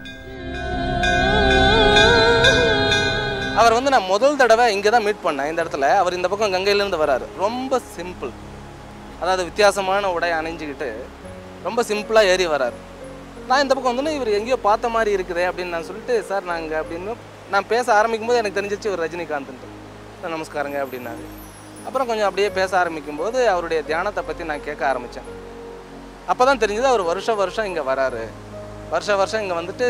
அவர் நான் முதல் தடவை இங்கே தான் மீட் பண்ணேன். இந்த இடத்துல அவர் இந்த பக்கம் கங்கையிலேருந்து வராரு. ரொம்ப சிம்பிள், அதாவது வித்தியாசமான உடை அணிஞ்சிக்கிட்டு ரொம்ப சிம்பிளாக ஏறி வராரு. நான் இந்த பக்கம் இவர் எங்கேயோ பார்த்த மாதிரி இருக்குதே அப்படின்னு நான் சொல்லிட்டு, சார் நாங்கள் அப்படின்னு நான் பேச ஆரம்பிக்கும் போது எனக்கு தெரிஞ்சிச்சு ஒரு ரஜினிகாந்த்ன்ட்டு. நமஸ்காரங்க அப்படின்னாரு. அப்புறம் கொஞ்சம் அப்படியே பேச ஆரம்பிக்கும் போது அவருடைய தியானத்தை பற்றி நான் கேட்க ஆரம்பித்தேன். அப்போ தான் தெரிஞ்சது அவர் வருஷம் இங்கே வராரு. வருஷம் இங்கே வந்துட்டு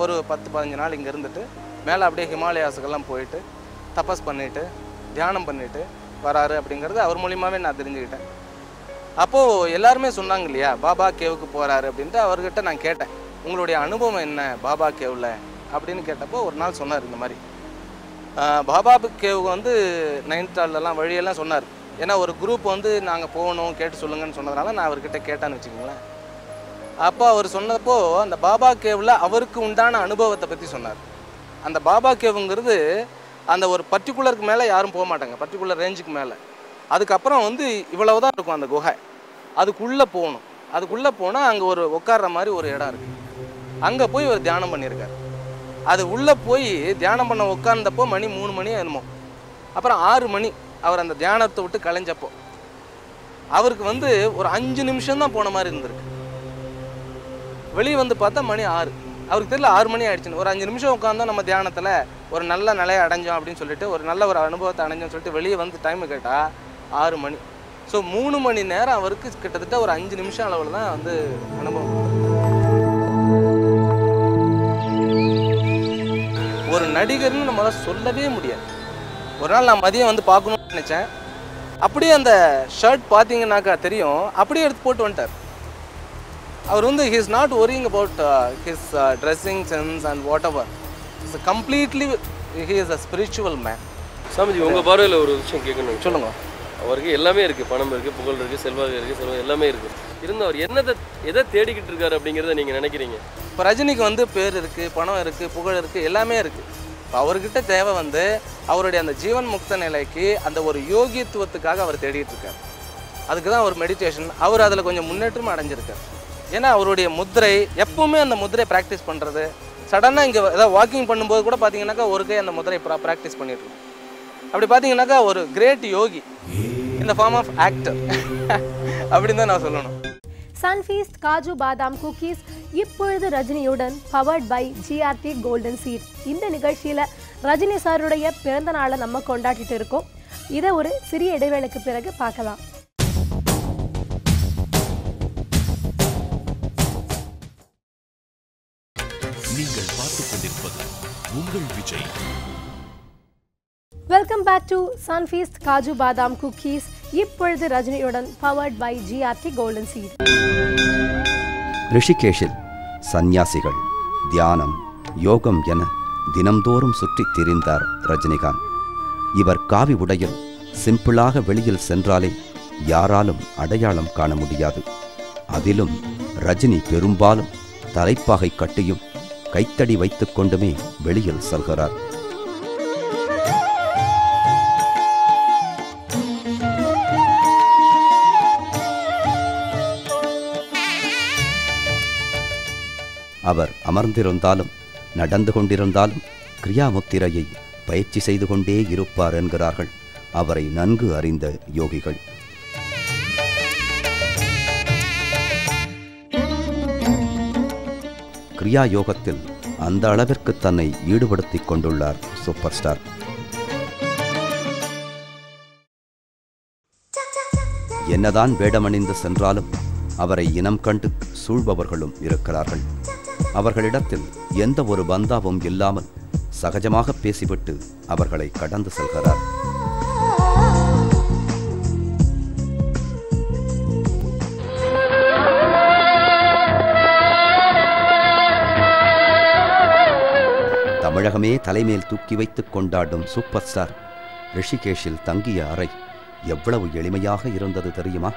ஒரு 10-15 நாள் இங்கே இருந்துட்டு மேலே அப்படியே ஹிமாலயாஸுக்கெல்லாம் போயிட்டு தபஸ் பண்ணிவிட்டு தியானம் பண்ணிவிட்டு வராரு அப்படிங்கிறது அவர் மூலியமாகவே நான் தெரிஞ்சுக்கிட்டேன். அப்போது எல்லாருமே சொன்னாங்க இல்லையா, பாபா கேவுக்கு போகிறாரு அப்படின்ட்டு. அவர்கிட்ட நான் கேட்டேன், உங்களுடைய அனுபவம் என்ன பாபா கேவில் அப்படின்னு கேட்டப்போ ஒரு நாள் சொன்னார், இந்த மாதிரி பாபா கேவுக்கு நைன்டாலெலாம் வழியெல்லாம் சொன்னார். ஏன்னா ஒரு குரூப் நாங்கள் போகணும் கேட்டு சொல்லுங்கன்னு சொன்னதுனால நான் அவர்கிட்ட கேட்டான்னு வச்சுக்கோங்களேன். அப்போ அவர் சொன்னப்போ அந்த பாபா கேவில் அவருக்கு உண்டான அனுபவத்தை பற்றி சொன்னார். அந்த பாபா கேவுங்கிறது அந்த ஒரு பர்டிகுலருக்கு மேலே யாரும் போக மாட்டாங்க, பர்டிகுலர் ரேஞ்சுக்கு மேலே. அதுக்கப்புறம் இவ்வளவு தான் இருக்கும் அந்த குகை. அதுக்குள்ளே போகணும். அதுக்குள்ளே போனால் அங்கே ஒரு உட்கார்ற மாதிரி ஒரு இடம் இருக்குது. அங்கே போய் ஒரு தியானம் பண்ணியிருக்காரு. அது உள்ளே போய் தியானம் பண்ண உட்கார்ந்தப்போ மணி 3 மணி என்னமோ. அப்புறம் 6 மணி அவர் அந்த தியானத்தை விட்டு கலைஞ்சப்போ அவருக்கு ஒரு 5 நிமிஷம் தான் போன மாதிரி இருந்திருக்கு. வெளியே பார்த்தா மணி 6. அவருக்கு தெரியல 6 மணி ஆயிடுச்சுன்னு. ஒரு 5 நிமிஷம் உட்காந்தோம் நம்ம தியானத்தில் ஒரு நல்ல நிலையை அடைஞ்சோம் அப்படின்னு சொல்லிட்டு, ஒரு நல்ல ஒரு அனுபவத்தை அடைஞ்சோம்னு சொல்லிட்டு வெளியே டைம் கேட்டால் 6 மணி. ஸோ 3 மணி நேரம் அவருக்கு கிட்டத்தட்ட ஒரு 5 நிமிஷம் அளவில் தான் அனுபவம். ஒரு நடிகர்னு நம்மளால சொல்லவே முடியாது. ஒரு நாள் நான் மதியம் பார்க்கணும்னு நினச்சேன். அப்படியே அந்த ஷர்ட் பார்த்தீங்கன்னாக்கா தெரியும், அப்படியே எடுத்து போட்டு வந்துட்டார். அவர் he is not worrying about his dressing sense and whatever. It's completely he is a spiritual man. Swamiji, உங்கள் பார்வையில் ஒரு விஷயம் கேட்கணும். சொல்லுங்க. அவருக்கு எல்லாமே இருக்குது, பணம் இருக்குது, புகழ் இருக்குது, செல்வாக்கு இருக்குது, செல்வம் எல்லாமே இருக்குது. இருந்து அவர் எதை தேடிக்கிட்டு இருக்காரு அப்படிங்கிறத நீங்கள் நினைக்கிறீங்க? இப்போ ரஜினிக்கு பேர் இருக்குது, பணம் இருக்குது, புகழ் இருக்குது, எல்லாமே இருக்குது. இப்போ அவர்கிட்ட தேவை அவருடைய அந்த ஜீவன் முக்த நிலைக்கு அந்த ஒரு யோகித்துவத்துக்காக அவர் தேடிட்டு இருக்கார். அதுக்கு தான் ஒரு மெடிடேஷன். அவர் அதில் கொஞ்சம் முன்னேற்றமும் அடைஞ்சிருக்கார். ஏன்னா அவருடைய முத்திரை எப்பவுமே அந்த முத்திரை ப்ராக்டிஸ் பண்ணுறது. சடனாக இங்கே ஏதாவது வாக்கிங் பண்ணும்போது கூட பார்த்தீங்கன்னாக்கா ஒரு கை அந்த முத்திரை ப்ராக்டிஸ் பண்ணிட்டு இருக்கோம். அப்படி பார்த்தீங்கன்னாக்கா ஒரு கிரேட் யோகி இந்த ஃபார்ம் ஆஃப் ஆக்டர் அப்படின்னு தான் நான் சொல்லணும். சன்ஃபீஸ்ட் காஜு பாதாம் குக்கீஸ் இப்பொழுது ரஜினியுடன் powered by GRT golden seat. இந்த நிகழ்ச்சியில் ரஜினி சாருடைய பிறந்த நாளை நம்ம கொண்டாடிட்டு இருக்கோம். இதை ஒரு சிறிய இடைவேளைக்கு பிறகு பார்க்கலாம். நீங்கள் பார்த்துக் கொண்டிருப்பது உங்கள் Vijay. Welcome back to Sunfeast Kaju Badam cookies. இப்பொழுது ரஜினியுடன் powered by GRT golden seat. ரிஷிகேஷில் சந்நியாசிகள் தியானம், யோகம் என தினம்தோறும் சுற்றித் திரிந்தார் ரஜினிகாந்த். இவர் காவி உடையில் சிம்பிளாக வெளியில் சென்றாலே யாராலும் அடையாளம் காண முடியாது. அதிலும் ரஜினி பெரும்பாலும் தலைப்பாகை கட்டியும் கைத்தடி வைத்துக் கொண்டுமே வெளியில் செல்கிறார். அவர் அமர்ந்திருந்தாலும் நடந்து கொண்டிருந்தாலும் கிரியாமுத்திரையை பயிற்சி செய்து கொண்டே இருப்பார் என்கிறார்கள் அவரை நன்கு அறிந்த யோகிகள். கிரியா யோகத்தில் அந்த அளவிற்கு தன்னை ஈடுபடுத்திக் கொண்டுள்ளார் சூப்பர் ஸ்டார். என்னதான் வேடமணிந்து சென்றாலும் அவரை இனம் கண்டு சூழ்பவர்களும் இருக்கிறார்கள். அவர்களிடத்தில் எந்த ஒரு பந்தாவும் இல்லாமல் சகஜமாக பேசிவிட்டு அவர்களை கடந்து செல்கிறார். தமிழகமே தலைமேல் தூக்கி வைத்துக் கொண்டாடும் சூப்பர் ஸ்டார் ரிஷிகேஷில் தங்கிய அறை எவ்வளவு எளிமையாக இருந்தது தெரியுமா?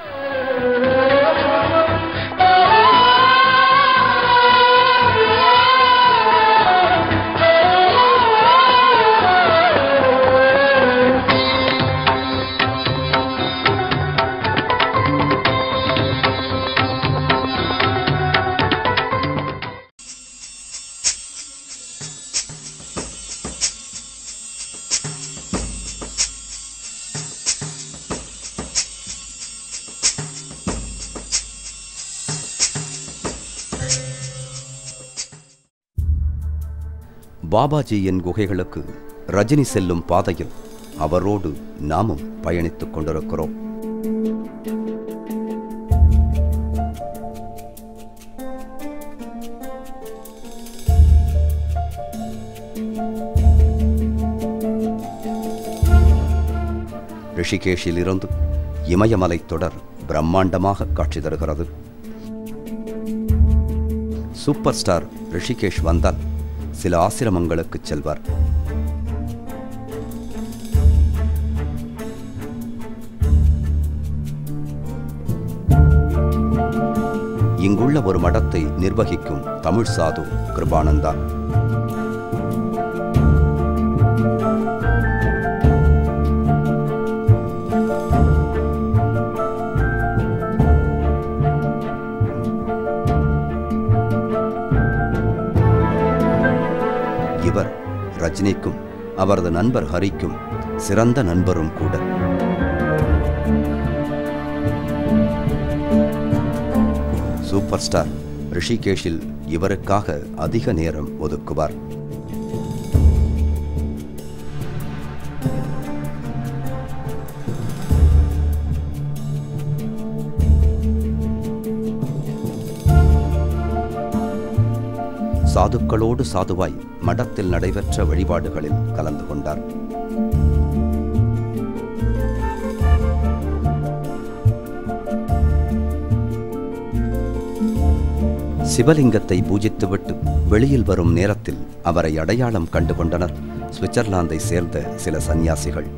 பாபாஜியின் குகைகளுக்கு ரஜினி செல்லும் பாதையில் அவரோடு நாமும் பயணித்துக் கொண்டிருக்கிறோம். ரிஷிகேஷில் இருந்து இமயமலை தொடர் பிரம்மாண்டமாக காட்சி தருகிறது. சூப்பர் ஸ்டார் ரிஷிகேஷ் வந்தால் சில ஆசிரமங்களுக்கு செல்வார். இங்குள்ள ஒரு மடத்தை நிர்வகிக்கும் தமிழ் சாது கிருபானந்தா. இவர் ரஜினிக்கும் அவரது நண்பர் ஹரிக்கும் சிறந்த நண்பரும் கூட. சூப்பர் ஸ்டார் ரிஷிகேஷில் இவருக்காக அதிக நேரம் ஒதுக்குவார். சாதுக்களோடு சாதுவாய் மடத்தில் நடைபெற்ற வழிபாடுகளில் கலந்து கொண்டார். சிவலிங்கத்தை பூஜித்துவிட்டு வெளியில் வரும் நேரத்தில் அவரை அடையாளம் கண்டு கொண்டனர் சுவிட்சர்லாந்தை சேர்ந்த சில சந்நியாசிகள்.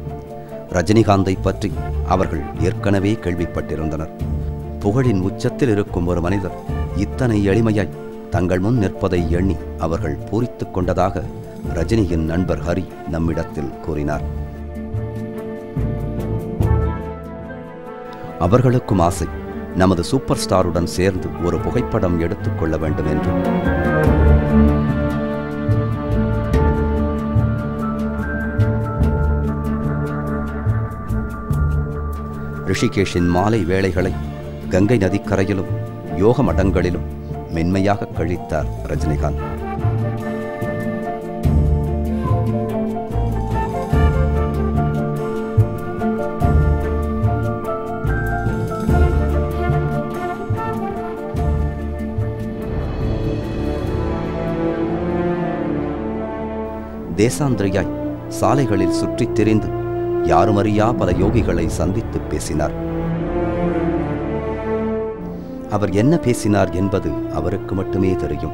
ரஜினிகாந்தை பற்றி அவர்கள் ஏற்கனவே கேள்விப்பட்டிருந்தனர். புகழின் உச்சத்தில் இருக்கும் ஒரு மனிதர் இத்தனை எளிமையாய் தங்கள் முன் நிற்பதை எண்ணி அவர்கள் பூரித்துக் கொண்டதாக ரஜினியின் நண்பர் ஹரி நம்மிடத்தில் கூறினார். அவர்களுக்கும் ஆசை நமது சூப்பர் ஸ்டாருடன் சேர்ந்து ஒரு புகைப்படம் எடுத்துக்கொள்ள வேண்டும் என்று. ரிஷிகேஷின் மாலை வேளைகளை கங்கை நதிக்கரையிலும் யோக மடங்களிலும் மென்மையாக கழித்தார் ரஜினிகாந்த். தேசாந்திரியாய் சாலைகளில் சுற்றித் திரிந்து யாருமறியா பல யோகிகளை சந்தித்து பேசினார். அவர் என்ன பேசினார் என்பது அவருக்கு மட்டுமே தெரியும்.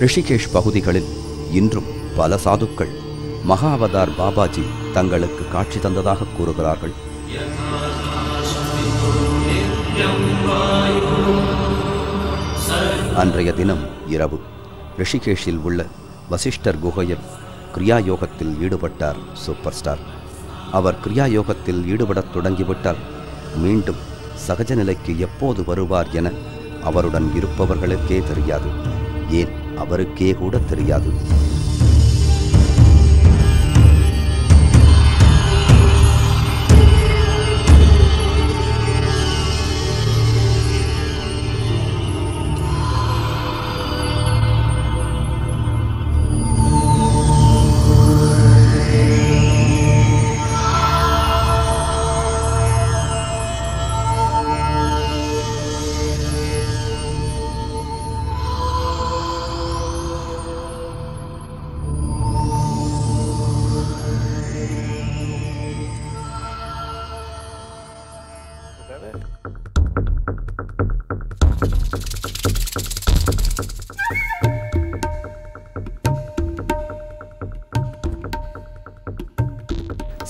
ரிஷிகேஷ் பகுதிகளில் இன்றும் பல சாதுக்கள் மகாவதார் பாபாஜி தங்களுக்கு காட்சி தந்ததாக கூறுகிறார்கள். அன்றைய தினம் இரவு ரிஷிகேஷில் உள்ள வசிஷ்டர் குகையில் கிரியாயோகத்தில் ஈடுபட்டார் சூப்பர் ஸ்டார். அவர் கிரியாயோகத்தில் ஈடுபடத் தொடங்கிவிட்டால் மீண்டும் சகஜ நிலைக்கு எப்போது வருவார் என அவருடன் இருப்பவர்களுக்கே தெரியாது. ஏன் அவருக்கே கூட தெரியாது.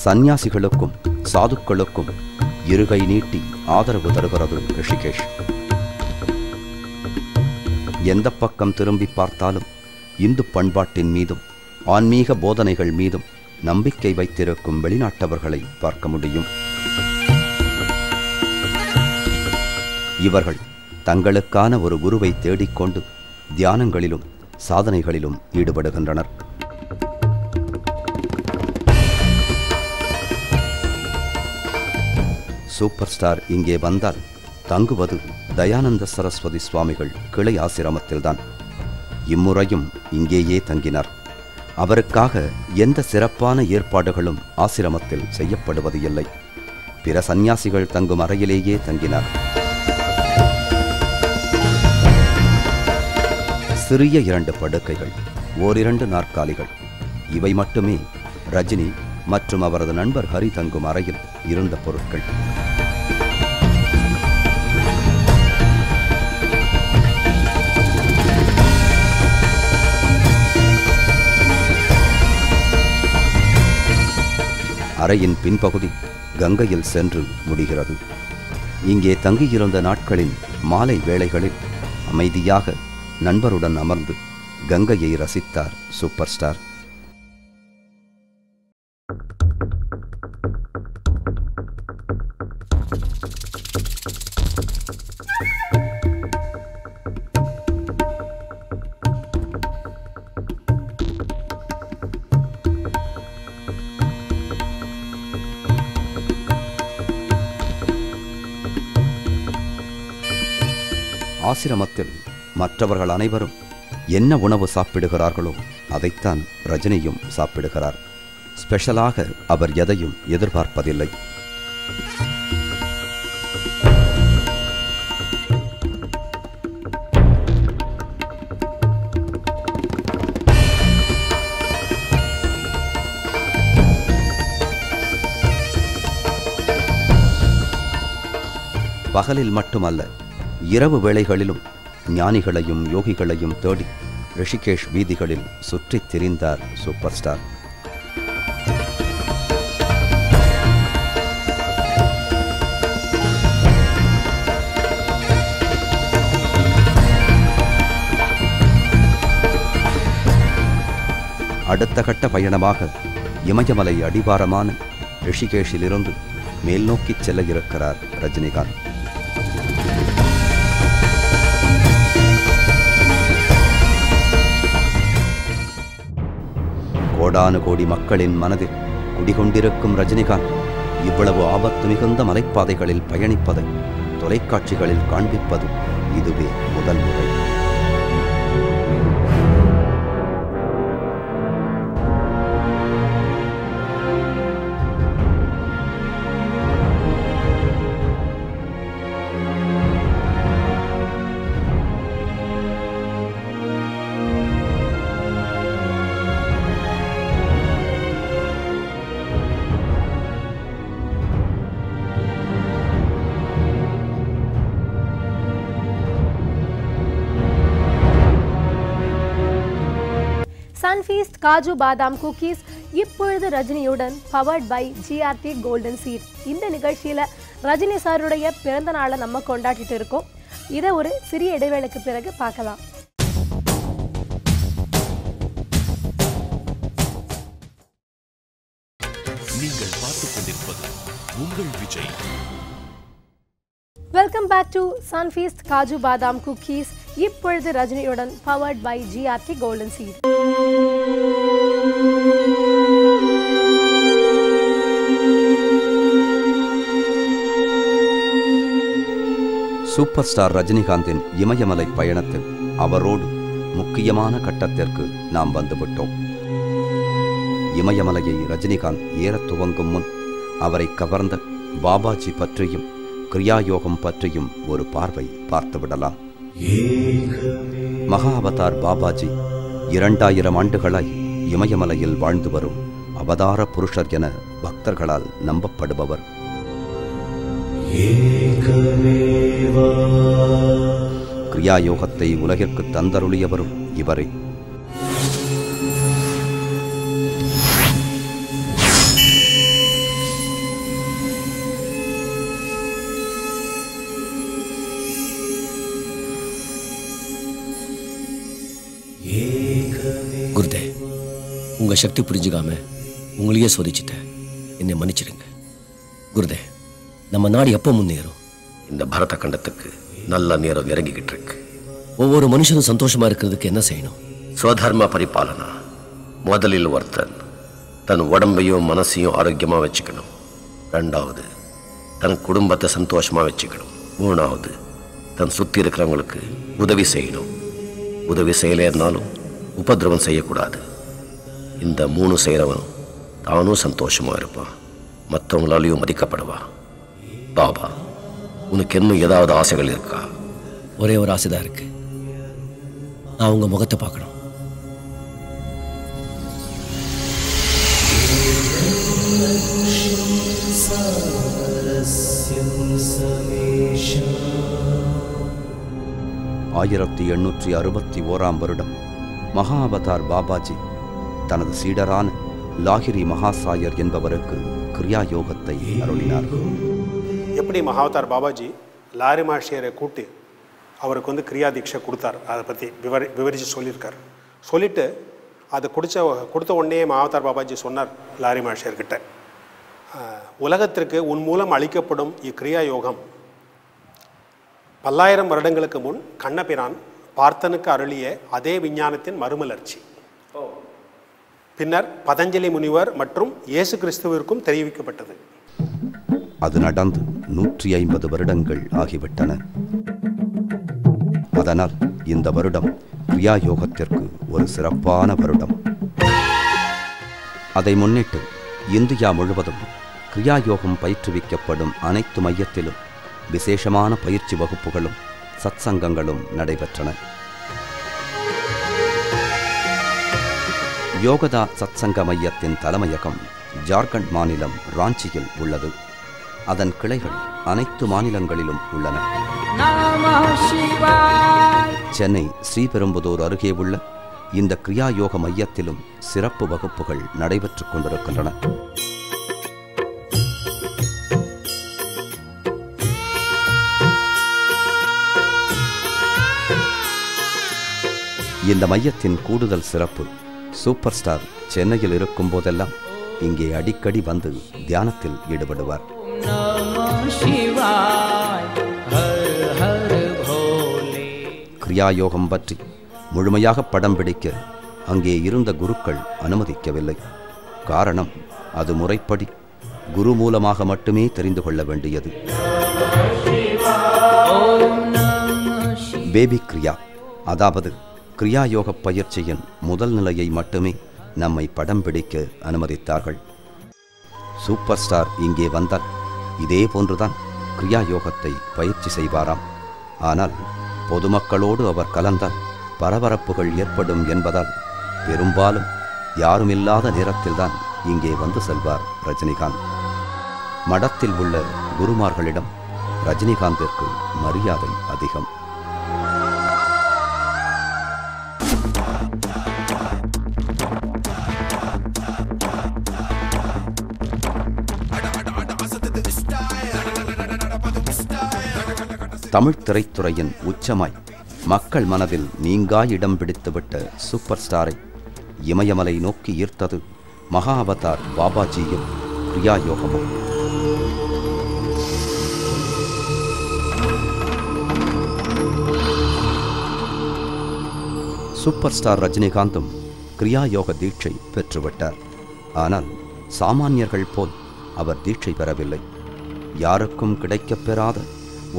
சந்நியாசிகளுக்கும் சாதுக்களுக்கும் இருகை நீட்டி ஆதரவு தருகிறது ரிஷிகேஷ். எந்த பக்கம் திரும்பி பார்த்தாலும் இந்து பண்பாட்டின் மீதும் ஆன்மீக போதனைகள் மீதும் நம்பிக்கை வைத்திருக்கும் வெளிநாட்டவர்களை பார்க்க முடியும். இவர்கள் தங்களுக்கான ஒரு குருவை தேடிக்கொண்டு தியானங்களிலும் சாதனைகளிலும் ஈடுபடுகின்றனர். சூப்பர் ஸ்டார் இங்கே வந்தால் தங்குவது தயானந்த சரஸ்வதி சுவாமிகள் கிளை ஆசிரமத்தில்தான். இம்முறையும் இங்கேயே தங்கினார். அவருக்காக எந்த சிறப்பான ஏற்பாடுகளும் ஆசிரமத்தில் செய்யப்படுவது இல்லை. பிற சந்நியாசிகள் தங்கும் அறையிலேயே தங்கினார். சிறிய 2 படுக்கைகள், ஓரிரண்டு நாற்காலிகள், இவை மட்டுமே ரஜினி மற்றும் அவரது நண்பர் ஹரி தங்கும் அறையில் இருந்த பொருட்கள். அறையின் பின்பகுதி கங்கையில் சென்று முடிகிறது. இங்கே தங்கியிருந்த நாட்களின் மாலை வேளைகளில் அமைதியாக நண்பருடன் அமர்ந்து கங்கையை ரசித்தார் சூப்பர் ஸ்டார். ஆசிரமத்தில் மற்றவர்கள் அனைவரும் என்ன உணவு சாப்பிடுகிறார்களோ அதைத்தான் ரஜினியும் சாப்பிடுகிறார். ஸ்பெஷலாக அவர் எதையும் எதிர்பார்ப்பதில்லை. பகலில் மட்டுமல்ல, இரவு வேளைகளிலும் ஞானிகளையும் யோகிகளையும் தேடி ரிஷிகேஷ் வீதிகளில் சுற்றித் திரிந்தார் சூப்பர் ஸ்டார். அடுத்த கட்ட பயணமாக இமயமலை அடிவாரமான ரிஷிகேஷிலிருந்து மேல் நோக்கிச் செல்ல இருக்கிறார் ரஜினிகாந்த். கோடானு கோடி மக்களின் மனதில் குடிகொண்டிருக்கும் ரஜினிகாந்த் இவ்வளவு ஆபத்து மிகுந்த மலைப்பாதைகளில் பயணிப்பதை தொலைக்காட்சிகளில் காண்பிப்பது இதுவே முதல் முறை. சன்ஃபீஸ்ட் காஜு பாதாம் குக்கீஸ் இப்பொழுது ரஜினியுடன் powered by GRT golden seat. இந்த நிகழ்ச்சியில் ரஜினி சாருடைய பிறந்த நாளை நம்ம கொண்டாடிட்டு இருக்கோம். இதை ஒரு சிறிய இடைவேளைக்கு பிறகு பார்க்கலாம். நீங்கள் பார்த்துக் கொண்டிருப்பது உங்கள் Vijay. Welcome back to Sunfeast Kaju Badam cookies இப்பொழுது ரஜினியுடன் powered by GRT golden seat. Super star ரஜினிகாந்தின் இமயமலை பயணத்தில் அவரோடு முக்கியமான கட்டத்திற்கு நாம் வந்துவிட்டோம். இமயமலையை ரஜினிகாந்த் ஏறத் துவங்கும் முன் அவரை கவர்ந்த பாபாஜி பற்றியும் கிரியாயோகம் பற்றியும் ஒரு பார்வை பார்த்துவிடலாம். மகா அவதார் பாபாஜி 2000 ஆண்டுகளாய் இமயமலையில் வாழ்ந்து வரும் அவதார புருஷர் என பக்தர்களால் நம்பப்படுபவர். கிரியாயோகத்தை உலகிற்கு தந்தருளியவரும் இவரே. குருதே, உங்க சக்தி புரிஞ்சுக்காம உங்களையே சோதிச்சுட்டேன், என்னை மன்னிச்சிடுங்க. குருதே, நம்ம நாடு எப்போ முன்னேறும்? இந்த பரத கண்டத்துக்கு நல்ல நேரம் இறங்கிக்கிட்டு இருக்கு. ஒவ்வொரு மனுஷனும் சந்தோஷமா இருக்கிறதுக்கு என்ன செய்யணும்? ஸ்வதர்ம பரிபாலனா. முதலில் ஒருத்தன் தன் உடம்பையும் மனசையும் ஆரோக்கியமா வச்சுக்கணும். 2வது தன் குடும்பத்தை சந்தோஷமா வச்சுக்கணும். 3வது தன் சுத்தி இருக்கிறவங்களுக்கு உதவி செய்யணும். உதவி செய்யலைன்னாலும் உபதிரவம் செய்யக்கூடாது. இந்த 3 செய்கிறவன் தானும் சந்தோஷமா இருப்பான், மற்றவங்களாலையும் மதிக்கப்படுவான். பாபா, உனக்கு இன்னும் ஏதாவது ஆசைகள் இருக்கா? ஒரே ஒரு ஆசை தான் இருக்கு. நான் உங்க முகத்தை பார்க்கணும். ஆயிரத்தி 1861 வருடம் மகா அவதார் பாபாஜி தனது சீடரான லாகிரி மகாசாயர் என்பவருக்கு கிரியா யோகத்தை அருளினார். எப்படி மகாவதார் பாபாஜி லாரி மாஷியரை கூட்டி அவருக்கு வந்து கிரியா தீட்சை கொடுத்தார், அதை பற்றி விவரித்து சொல்லியிருக்கார். சொல்லிவிட்டு அதை கொடுத்த உடனே மகாவதார் பாபாஜி சொன்னார் லாரி மாஷியர்கிட்ட, உலகத்திற்கு உன் மூலம் அளிக்கப்படும் இக்கிரியா யோகம் 1000 வருடங்களுக்கு முன் கண்ணபிரான் பார்த்தனுக்கு அருளிய அதே விஞ்ஞானத்தின் மறுமலர்ச்சி. பின்னர் பதஞ்சலி முனிவர் மற்றும் இயேசு கிறிஸ்துவிற்கும் தெரிவிக்கப்பட்டது. அது நடந்து 150 வருடங்கள் ஆகிவிட்டன. அதனால் இந்த வருடம் கிரியா யோகத்திற்கு ஒரு சிறப்பான வருடம். அதை முன்னிட்டு இந்தியா முழுவதும் கிரியா யோகம் பயிற்றுவிக்கப்படும் அனைத்து மையத்திலும் விசேஷமான பயிற்சி வகுப்புகளும் சத்சங்கங்களும் நடைபெற்றன. யோகதா சத்சங்க மையத்தின் தலைமையகம் ஜார்க்கண்ட் மாநிலம் ராஞ்சியில் உள்ளது. அதன் கிளைகள் அனைத்து மாநிலங்களிலும் உள்ளன. சென்னை ஸ்ரீபெரும்புதூர் அருகே உள்ள இந்த கிரியா யோக மையத்திலும் சிறப்பு வகுப்புகள் நடைபெற்றுக் கொண்டிருக்கின்றன. இந்த மையத்தின் கூடுதல் சிறப்பு, சூப்பர் ஸ்டார் சென்னையில் இருக்கும் போதெல்லாம் இங்கே அடிக்கடி வந்து தியானத்தில் ஈடுபடுவார். கிரியாயோகம் பற்றி முழுமையாக படம் பிடிக்க அங்கே இருந்த குருக்கள் அனுமதிக்கவில்லை. காரணம், அது முறைப்படி குரு மூலமாக மட்டுமே தெரிந்து கொள்ள வேண்டியது. பேபி கிரியா, அதாவது கிரியாயோக பயிற்சியின் முதல் நிலையை மட்டுமே நம்மை படம் பிடிக்க அனுமதித்தார்கள். சூப்பர் ஸ்டார் இங்கே வந்தால் இதே போன்றுதான் கிரியாயோகத்தை பயிற்சி செய்வாராம். ஆனால் பொதுமக்களோடு அவர் கலந்தால் பரபரப்புகள் ஏற்படும் என்பதால் பெரும்பாலும் யாருமில்லாத நேரத்தில்தான் இங்கே வந்து செல்வார் ரஜினிகாந்த். மடத்தில் உள்ள குருமார்களிடம் ரஜினிகாந்திற்கு மரியாதை அதிகம். தமிழ் திரைத்துறையின் உச்சமாய் மக்கள் மனதில் நீங்கா இடம் பிடித்துவிட்ட சூப்பர் ஸ்டாரை இமயமலை நோக்கி ஈர்த்தது மகா அவதார் பாபாஜியும் கிரியா யோகமும். சூப்பர் ஸ்டார் ரஜினிகாந்தும் கிரியா யோக தீட்சை பெற்றுவிட்டார். ஆனால் சாமானியர்கள் போல் அவர் தீட்சை பெறவில்லை. யாருக்கும் கிடைக்கப் பெறாத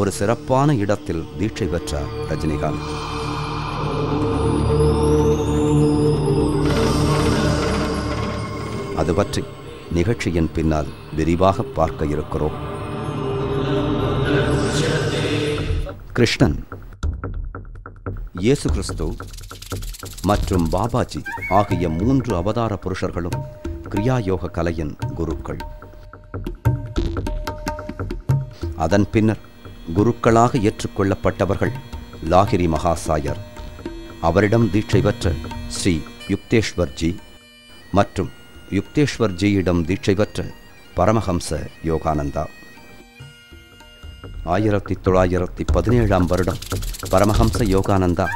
ஒரு சிறப்பான இடத்தில் தீட்சை பெற்றார் ரஜினிகாந்த். அது பற்றி நிகழ்ச்சியின் பின்னால் விரிவாக பார்க்க இருக்கிறோம். கிருஷ்ணன், இயேசு கிறிஸ்து மற்றும் பாபாஜி ஆகிய 3 அவதார புருஷர்களும் கிரியா யோக கலையின் குருக்கள். அதன் பின்னர் குருக்களாக ஏற்றுக்கொள்ளப்பட்டவர்கள் லாகிரி மகாசாயர், அவரிடம் தீட்சை பெற்ற ஸ்ரீ யுக்தேஸ்வர்ஜி மற்றும் யுக்தேஸ்வர்ஜியிடம் தீட்சை பெற்ற பரமஹம்ச யோகானந்தா. 1917ஆம் வருடம் பரமஹம்ச யோகானந்தா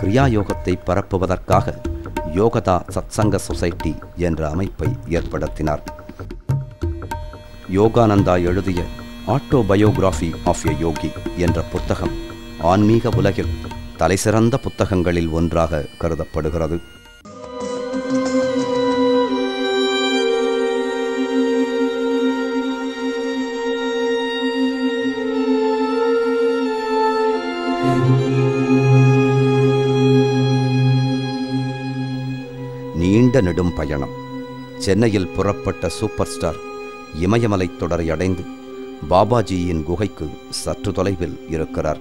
கிரியா யோகத்தை பரப்புவதற்காக யோகதா சத்சங்க சொசைட்டி என்ற அமைப்பை ஏற்படுத்தினார். யோகானந்தா எழுதிய ஆட்டோபயோகிராஃபி ஆஃப் எ யோகி என்ற புத்தகம் ஆன்மீக உலகில் தலைசிறந்த புத்தகங்களில் ஒன்றாக கருதப்படுகிறது. நீண்ட நெடும் பயணம். சென்னையில் புறப்பட்ட சூப்பர் ஸ்டார் இமயமலை தொடரை அடைந்து பாபாஜியின் குகைக்கு சற்று தொலைவில் இருக்கிறார்.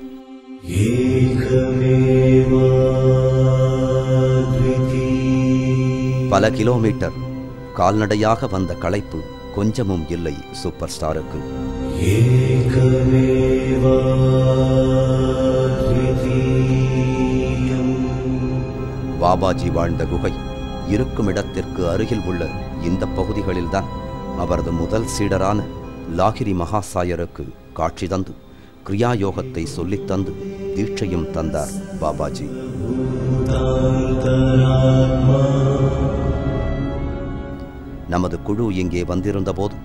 பல கிலோமீட்டர் கால்நடையாக வந்த களைப்பு கொஞ்சமும் இல்லை சூப்பர் ஸ்டாருக்கு. பாபாஜி வாழ்ந்த குகை இருக்கும் இடத்திற்கு அருகில் உள்ள இந்த பகுதிகளில்தான் அவரது முதல் சீடரான லாகிரி மகாசாயருக்கு காட்சி தந்து கிரியா யோகத்தை சொல்லித்தந்து தீட்சையும் தந்தார் பாபாஜி. நமது குழு இங்கே வந்திருந்த போது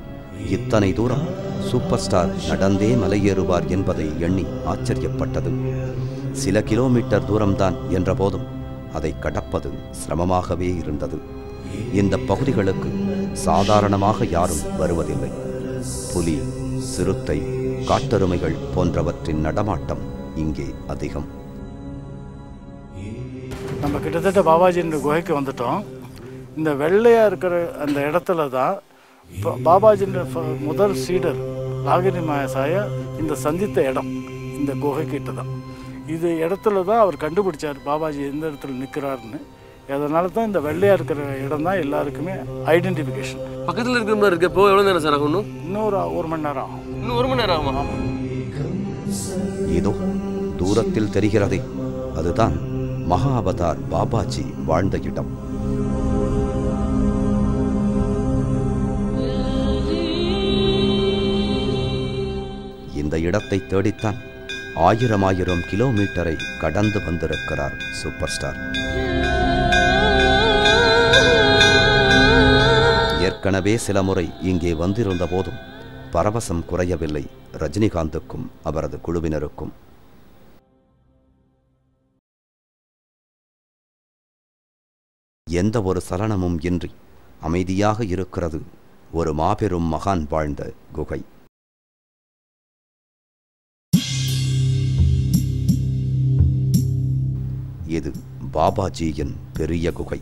இத்தனை தூரம் சூப்பர் ஸ்டார் நடந்தே மலையேறுவார் என்பதை எண்ணி ஆச்சரியப்பட்டது. சில கிலோமீட்டர் தூரம்தான் என்ற போதும் அதை கடப்பது சிரமமாகவே இருந்தது. இந்த பகுதிகளுக்கு சாதாரணமாக யாரும் வருவதில்லை. புலி, சிறுத்தை, காட்டெருமைகள் போன்றவற்றின் நடமாட்டம் இங்கே அதிகம். நம்ம கிட்டத்தட்ட பாபாஜின்ற குகைக்கு வந்துட்டோம். இந்த வெள்ளையா இருக்கிற அந்த இடத்துல தான் பாபாஜின்ற முதல் சீடர் லாகிரி மகாசாயா இந்த சந்தித்த இடம் இந்த குகை கிட்ட தான். இது இடத்துல தான் அவர் கண்டுபிடிச்சார் பாபாஜி எந்த இடத்துல நிற்கிறாருன்னு. அதனால தான் இந்த வெள்ளையா இருக்கிற இடம் தான் எல்லாருக்குமே ஐடென்டிஃபிகேஷன். பக்கத்தில் இருக்கிற மாதிரி இருக்கு. இப்போ எவ்வளோ நேரம் சார் ஆகும்? இன்னொரு 1 மணி நேரம் ஆகும். இன்னும் 1 மணி நேரம் ஆகுமா? இதோ தூரத்தில் தெரிகிறதே, அதுதான் மகா அவதார் பாபாஜி வாழ்ந்த இடம். இந்த இடத்தை தேடித்தான் 1000 கிலோமீட்டரை கடந்து வந்திருக்கிறார் சூப்பர் ஸ்டார். ஏற்கனவே சில முறை இங்கே வந்திருந்த போதும் பரவசம் குறையவில்லை ரஜினிகாந்துக்கும் அவரது குழுவினருக்கும். எந்த ஒரு சலனமும் இன்றி அமைதியாக இருக்கிறது ஒரு மாபெரும் மகான் வாழ்ந்த குகை. இது பாபாஜியின் பெரிய குகை.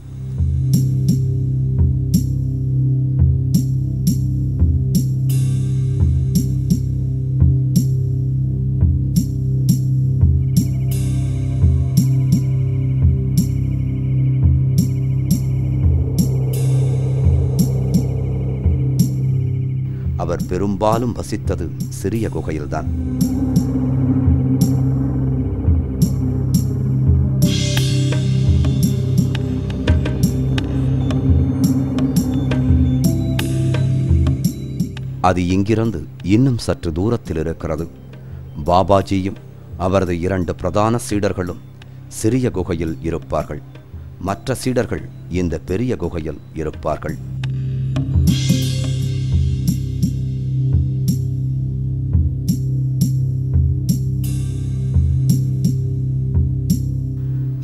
அவர் பெரும்பாலும் வசித்தது சிறிய குகையில்தான். அது இங்கிருந்து இன்னும் சற்று தூரத்தில் இருக்கிறது. பாபாஜியும் அவரது 2 பிரதான சீடர்களும் சிறிய குகையில் இருப்பார்கள். மற்ற சீடர்கள் இந்த பெரிய குகையில் இருப்பார்கள்.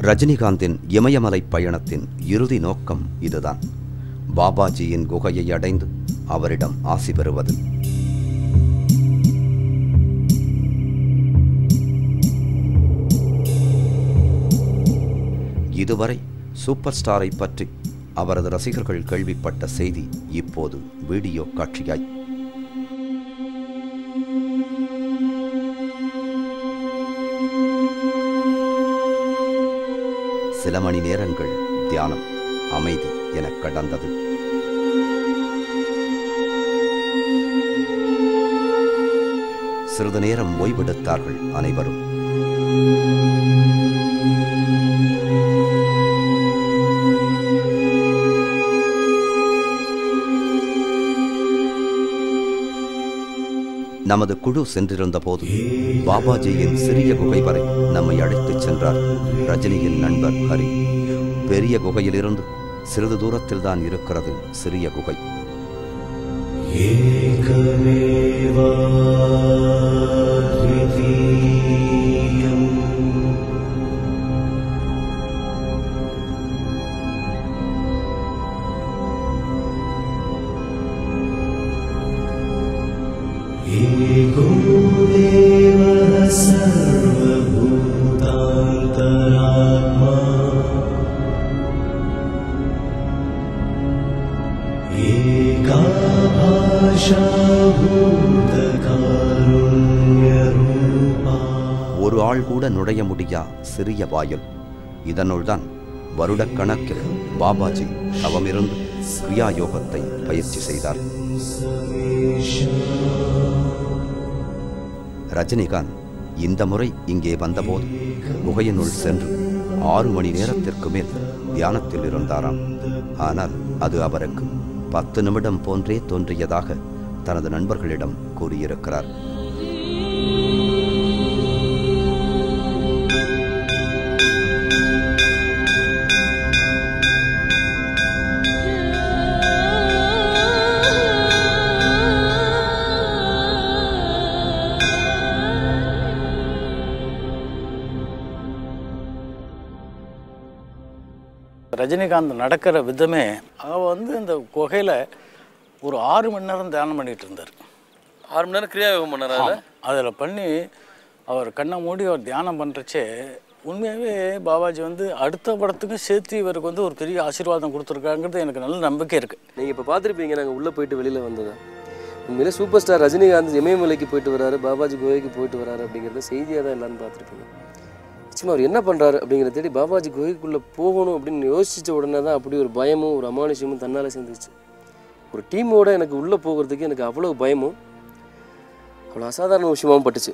ரஜினிகாந்தின் இமயமலை பயணத்தின் இறுதி நோக்கம் இதுதான். பாபாஜியின் குகையை அடைந்து அவரிடம் ஆசி பெறுவது. இதுவரை சூப்பர் ஸ்டாரை பற்றி அவரது ரசிகர்கள் கேள்விப்பட்ட செய்தி இப்போது வீடியோ காட்சியாய். சில மணி நேரங்கள் தியானம், அமைதி என கடந்தது. சிறிது நேரம் ஓய்வெடுத்தார்கள் அனைவரும். நமது குழு சென்றிருந்த போது பாபாஜியின் சிறிய குகை வரை நம்மை அழைத்துச் சென்றார் ரஜினியின் நண்பர் ஹரி. பெரிய குகையிலிருந்து சிறிது தூரத்தில் தான் இருக்கிறது சிறிய குகை. ஒரு ஆள் கூட நுழைய முடியா சிறிய வாயில். இதனுள்தான் வருடக்கணக்கில் பாபாஜி தவமிருந்து கிரியா யோகத்தை பயிற்சி செய்தார். ரஜினிகாந்த் இந்த முறை இங்கே வந்தபோது குகையினுள் சென்று 6 மணி நேரத்திற்கு மேல் தியானத்தில் இருந்தாராம். ஆனால் அது அவருக்கு 10 நிமிடம் போன்றே தோன்றியதாக தனது நண்பர்களிடம் கூறியிருக்கிறார். ரஜினிகாந்த் நடக்கிற விதமே அவர் இந்த குகையில் ஒரு 6 மணி நேரம் தியானம் பண்ணிகிட்டு இருந்தார். 6 மணி நேரம் கிரியாயோகம் பண்ணார். அதில் பண்ணி அவர் கண்ணை மூடி அவர் தியானம் பண்ணுறச்சே உண்மையாகவே பாபாஜி அடுத்த படத்துக்கும் சேர்த்து இவருக்கு ஒரு பெரிய ஆசீர்வாதம் கொடுத்துருக்காங்கிறது எனக்கு நல்ல நம்பிக்கை இருக்குது. நீங்கள் இப்போ பார்த்துருப்பீங்க, நாங்கள் உள்ளே போயிட்டு வெளியில் வந்தது உண்மையிலே சூப்பர் ஸ்டார் ரஜினிகாந்த் இமயமலைக்கு போயிட்டு வராரு, பாபாஜி குகைக்கு போயிட்டு வராரு அப்படிங்கிறத செய்தியாக தான் எல்லாரும் பார்த்துருப்பீங்க. நிச்சயமாக அவர் என்ன பண்ணுறாரு அப்படிங்கிறத தேடி பாபாஜி குகைக்குள்ளே போகணும் அப்படின்னு யோசித்த உடனே தான் அப்படி ஒரு பயமும் ஒரு அமானுஷமும் தன்னால் சேர்ந்துச்சு. ஒரு டீமோட எனக்கு உள்ளே போகிறதுக்கு எனக்கு அவ்வளோ பயமும் அவ்வளோ அசாதாரண விஷயமாகவும் பட்டுச்சு.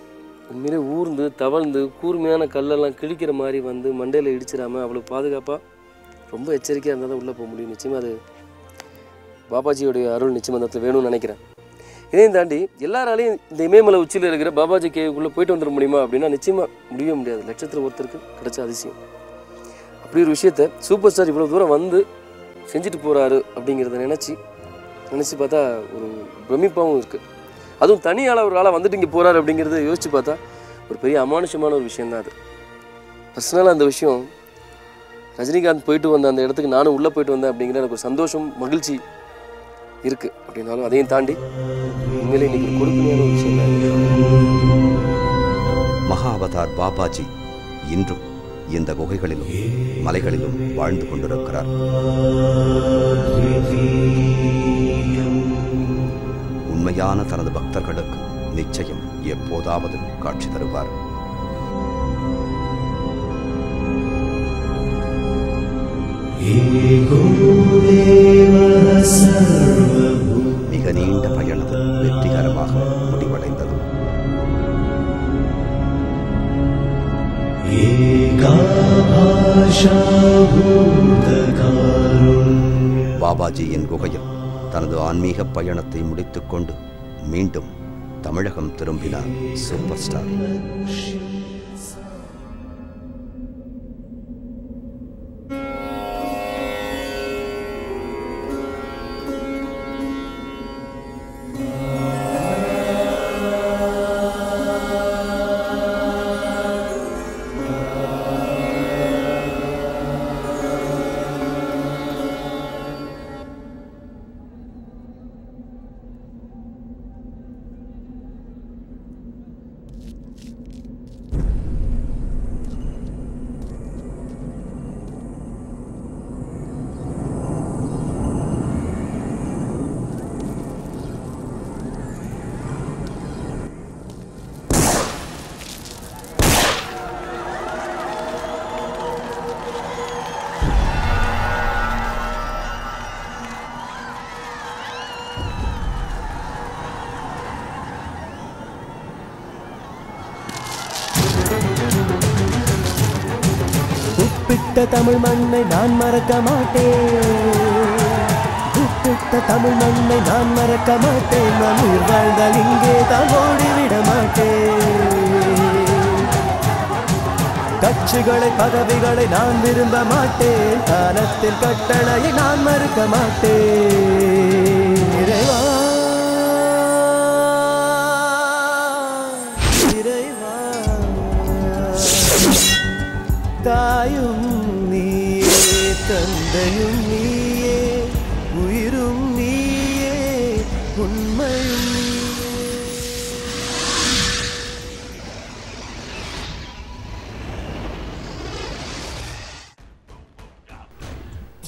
உண்மையிலே ஊர்ந்து தவழ்ந்து கூர்மையான கல்லெல்லாம் கிழிக்கிற மாதிரி மண்டையில் இடிச்சிடாமல் அவ்வளோ பாதுகாப்பாக ரொம்ப எச்சரிக்கையாக இருந்தால் தான் உள்ளே போக முடியும். நிச்சயமாக அது பாபாஜியோடைய அருள் நிச்சயமாக அந்த இடத்துல வேணும்னு நினைக்கிறேன். இதையும் தாண்டி எல்லாராலையும் இந்த இமயமலை உச்சியில் இருக்கிற பாபாஜி கேவுக்குள்ளே போயிட்டு வந்துட முடியுமா அப்படின்னா நிச்சயமாக முடியவே முடியாது. லட்சத்தில் ஒருத்தருக்கு கிடைச்ச அதிசயம். அப்படி ஒரு விஷயத்த சூப்பர் ஸ்டார் இவ்வளோ தூரம் செஞ்சுட்டு போகிறாரு அப்படிங்கிறத நினச்சி பார்த்தா ஒரு பிரமிப்பாகவும் இருக்குது. அதுவும் தனியால் ஒரு ஆளாக வந்துட்டு இங்கே போகிறாரு அப்படிங்கிறத யோசித்து பார்த்தா ஒரு பெரிய அமானுஷமான ஒரு விஷயந்தான் அது. பர்சனலாக அந்த விஷயம் ரஜினிகாந்த் போயிட்டு வந்த அந்த இடத்துக்கு நானும் உள்ளே போயிட்டு வந்தேன் அப்படிங்கிற எனக்கு ஒரு சந்தோஷம் மகிழ்ச்சி இருக்குது. அப்படின்னாலும் அதையும் தாண்டி உண்மையிலே இன்னைக்கு ஒரு கொடுமையான ஒரு விஷயம் தான். மகா அவதார் பாபாஜி இன்றும் இந்த குகைகளிலும் மலைகளிலும் வாழ்ந்து கொண்டிருக்கிறார். உண்மையான தனது பக்தர்களுக்கு நிச்சயம் எப்போதாவது காட்சி தருவார். மிக நீண்ட பயணம் வெற்றிகரமாக முடிவடைந்தது. பாபாஜியின் குகையில் தனது ஆன்மீக பயணத்தை முடித்துக்கொண்டு மீண்டும் தமிழகம் திரும்பினார் சூப்பர் ஸ்டார். கூப்பிட்ட தமிழ் மண்ணை நான் மறக்க மாட்டேன், கூப்பிட்ட தமிழ் மண்ணை நான் மறக்க மாட்டேன், நான் உயிர் வாழ்ந்தால் இங்கே தான் ஓடிவிட மாட்டேன். கட்சிகளை பதவிகளை நான் விரும்ப மாட்டேன், காலத்தின் கட்டளையை நான் மறுக்க மாட்டேன். இறைவா இறைவா தாயும் நீயே தந்தையும் நீயே உயிரும் நீயே உண்மையும்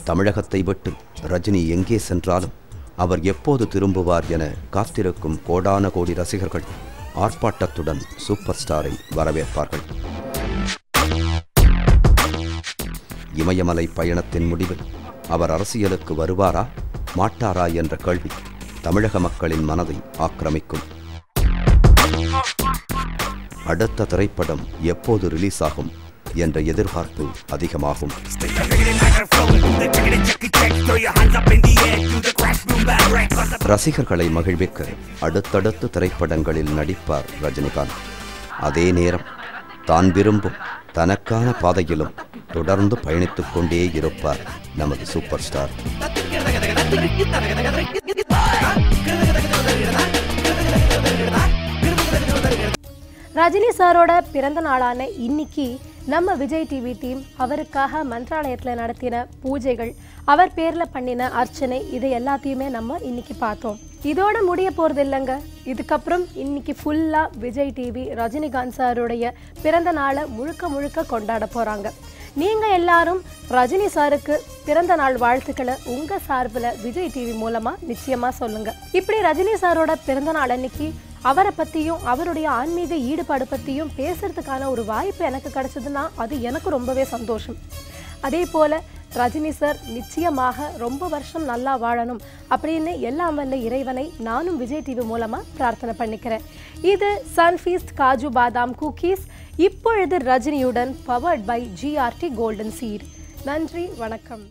தமிழகத்தை விட்டு ரஜினி எங்கே சென்றாலும் அவர் எப்போது திரும்புவார் என காத்திருக்கும் கோடான கோடி ரசிகர்கள் ஆர்ப்பாட்டத்துடன் சூப்பர் ஸ்டாரை வரவேற்பார்கள். இமயமலை பயணத்தின் முடிவில் அவர் அரசியலுக்கு வருவாரா மாட்டாரா என்ற கேள்வி தமிழக மக்களின் மனதை ஆக்கிரமிக்கும். அடுத்த திரைப்படம் எப்போது ரிலீஸ் ஆகும் என்ற எதிர்பார்ப்பு அதிகமாகும். ரசிகர்களை மகிழ்விக்க அடுத்தடுத்து திரைப்படங்களில் நடிப்பார் ரஜினிகாந்த். அதே நேரம் தான் விரும்பும் தனக்கான பாதையிலும் தொடர்ந்து பயணித்துக் கொண்டே இருப்பார் நமது சூப்பர் ஸ்டார். ரஜினி சாரோட பிறந்த நாளான இன்னைக்கு நம்ம விஜய் டிவி டீம் அவருக்காக மந்திராலயத்தில் நடத்தின பூஜைகள், அவர் பேரில் பண்ணின அர்ச்சனை, இது எல்லாத்தையுமே நம்ம இன்னைக்கு பார்த்தோம். இதோட முடிய போகிறது இல்லைங்க. இதுக்கப்புறம் இன்னைக்கு ஃபுல்லாக விஜய் டிவி ரஜினிகாந்த் சாருடைய பிறந்த நாளை முழுக்க முழுக்க கொண்டாட போகிறாங்க. நீங்கள் எல்லாரும் ரஜினி சாருக்கு பிறந்த நாள் வாழ்த்துக்களை உங்கள் சார்பில் விஜய் டிவி மூலமாக நிச்சயமாக சொல்லுங்கள். இப்படி ரஜினி சாரோட பிறந்த நாள் அன்னைக்கு அவரை பற்றியும் அவருடைய ஆன்மீக ஈடுபாடு பற்றியும் பேசுறதுக்கான ஒரு வாய்ப்பு எனக்கு கிடைச்சதுன்னா அது எனக்கு ரொம்பவே சந்தோஷம். அதே போல் ரஜினி சார் நிச்சயமாக ரொம்ப வருஷம் நல்லா வாழணும் அப்படின்னு எல்லாம் வல்ல இறைவனை நானும் விஜய் டிவி மூலமாக பிரார்த்தனை பண்ணிக்கிறேன். இது சன்ஃபீஸ்ட் காஜு பாதாம் குக்கீஸ், இப்பொழுது ரஜினியுடன் powered by GRT golden seat. நன்றி, வணக்கம்.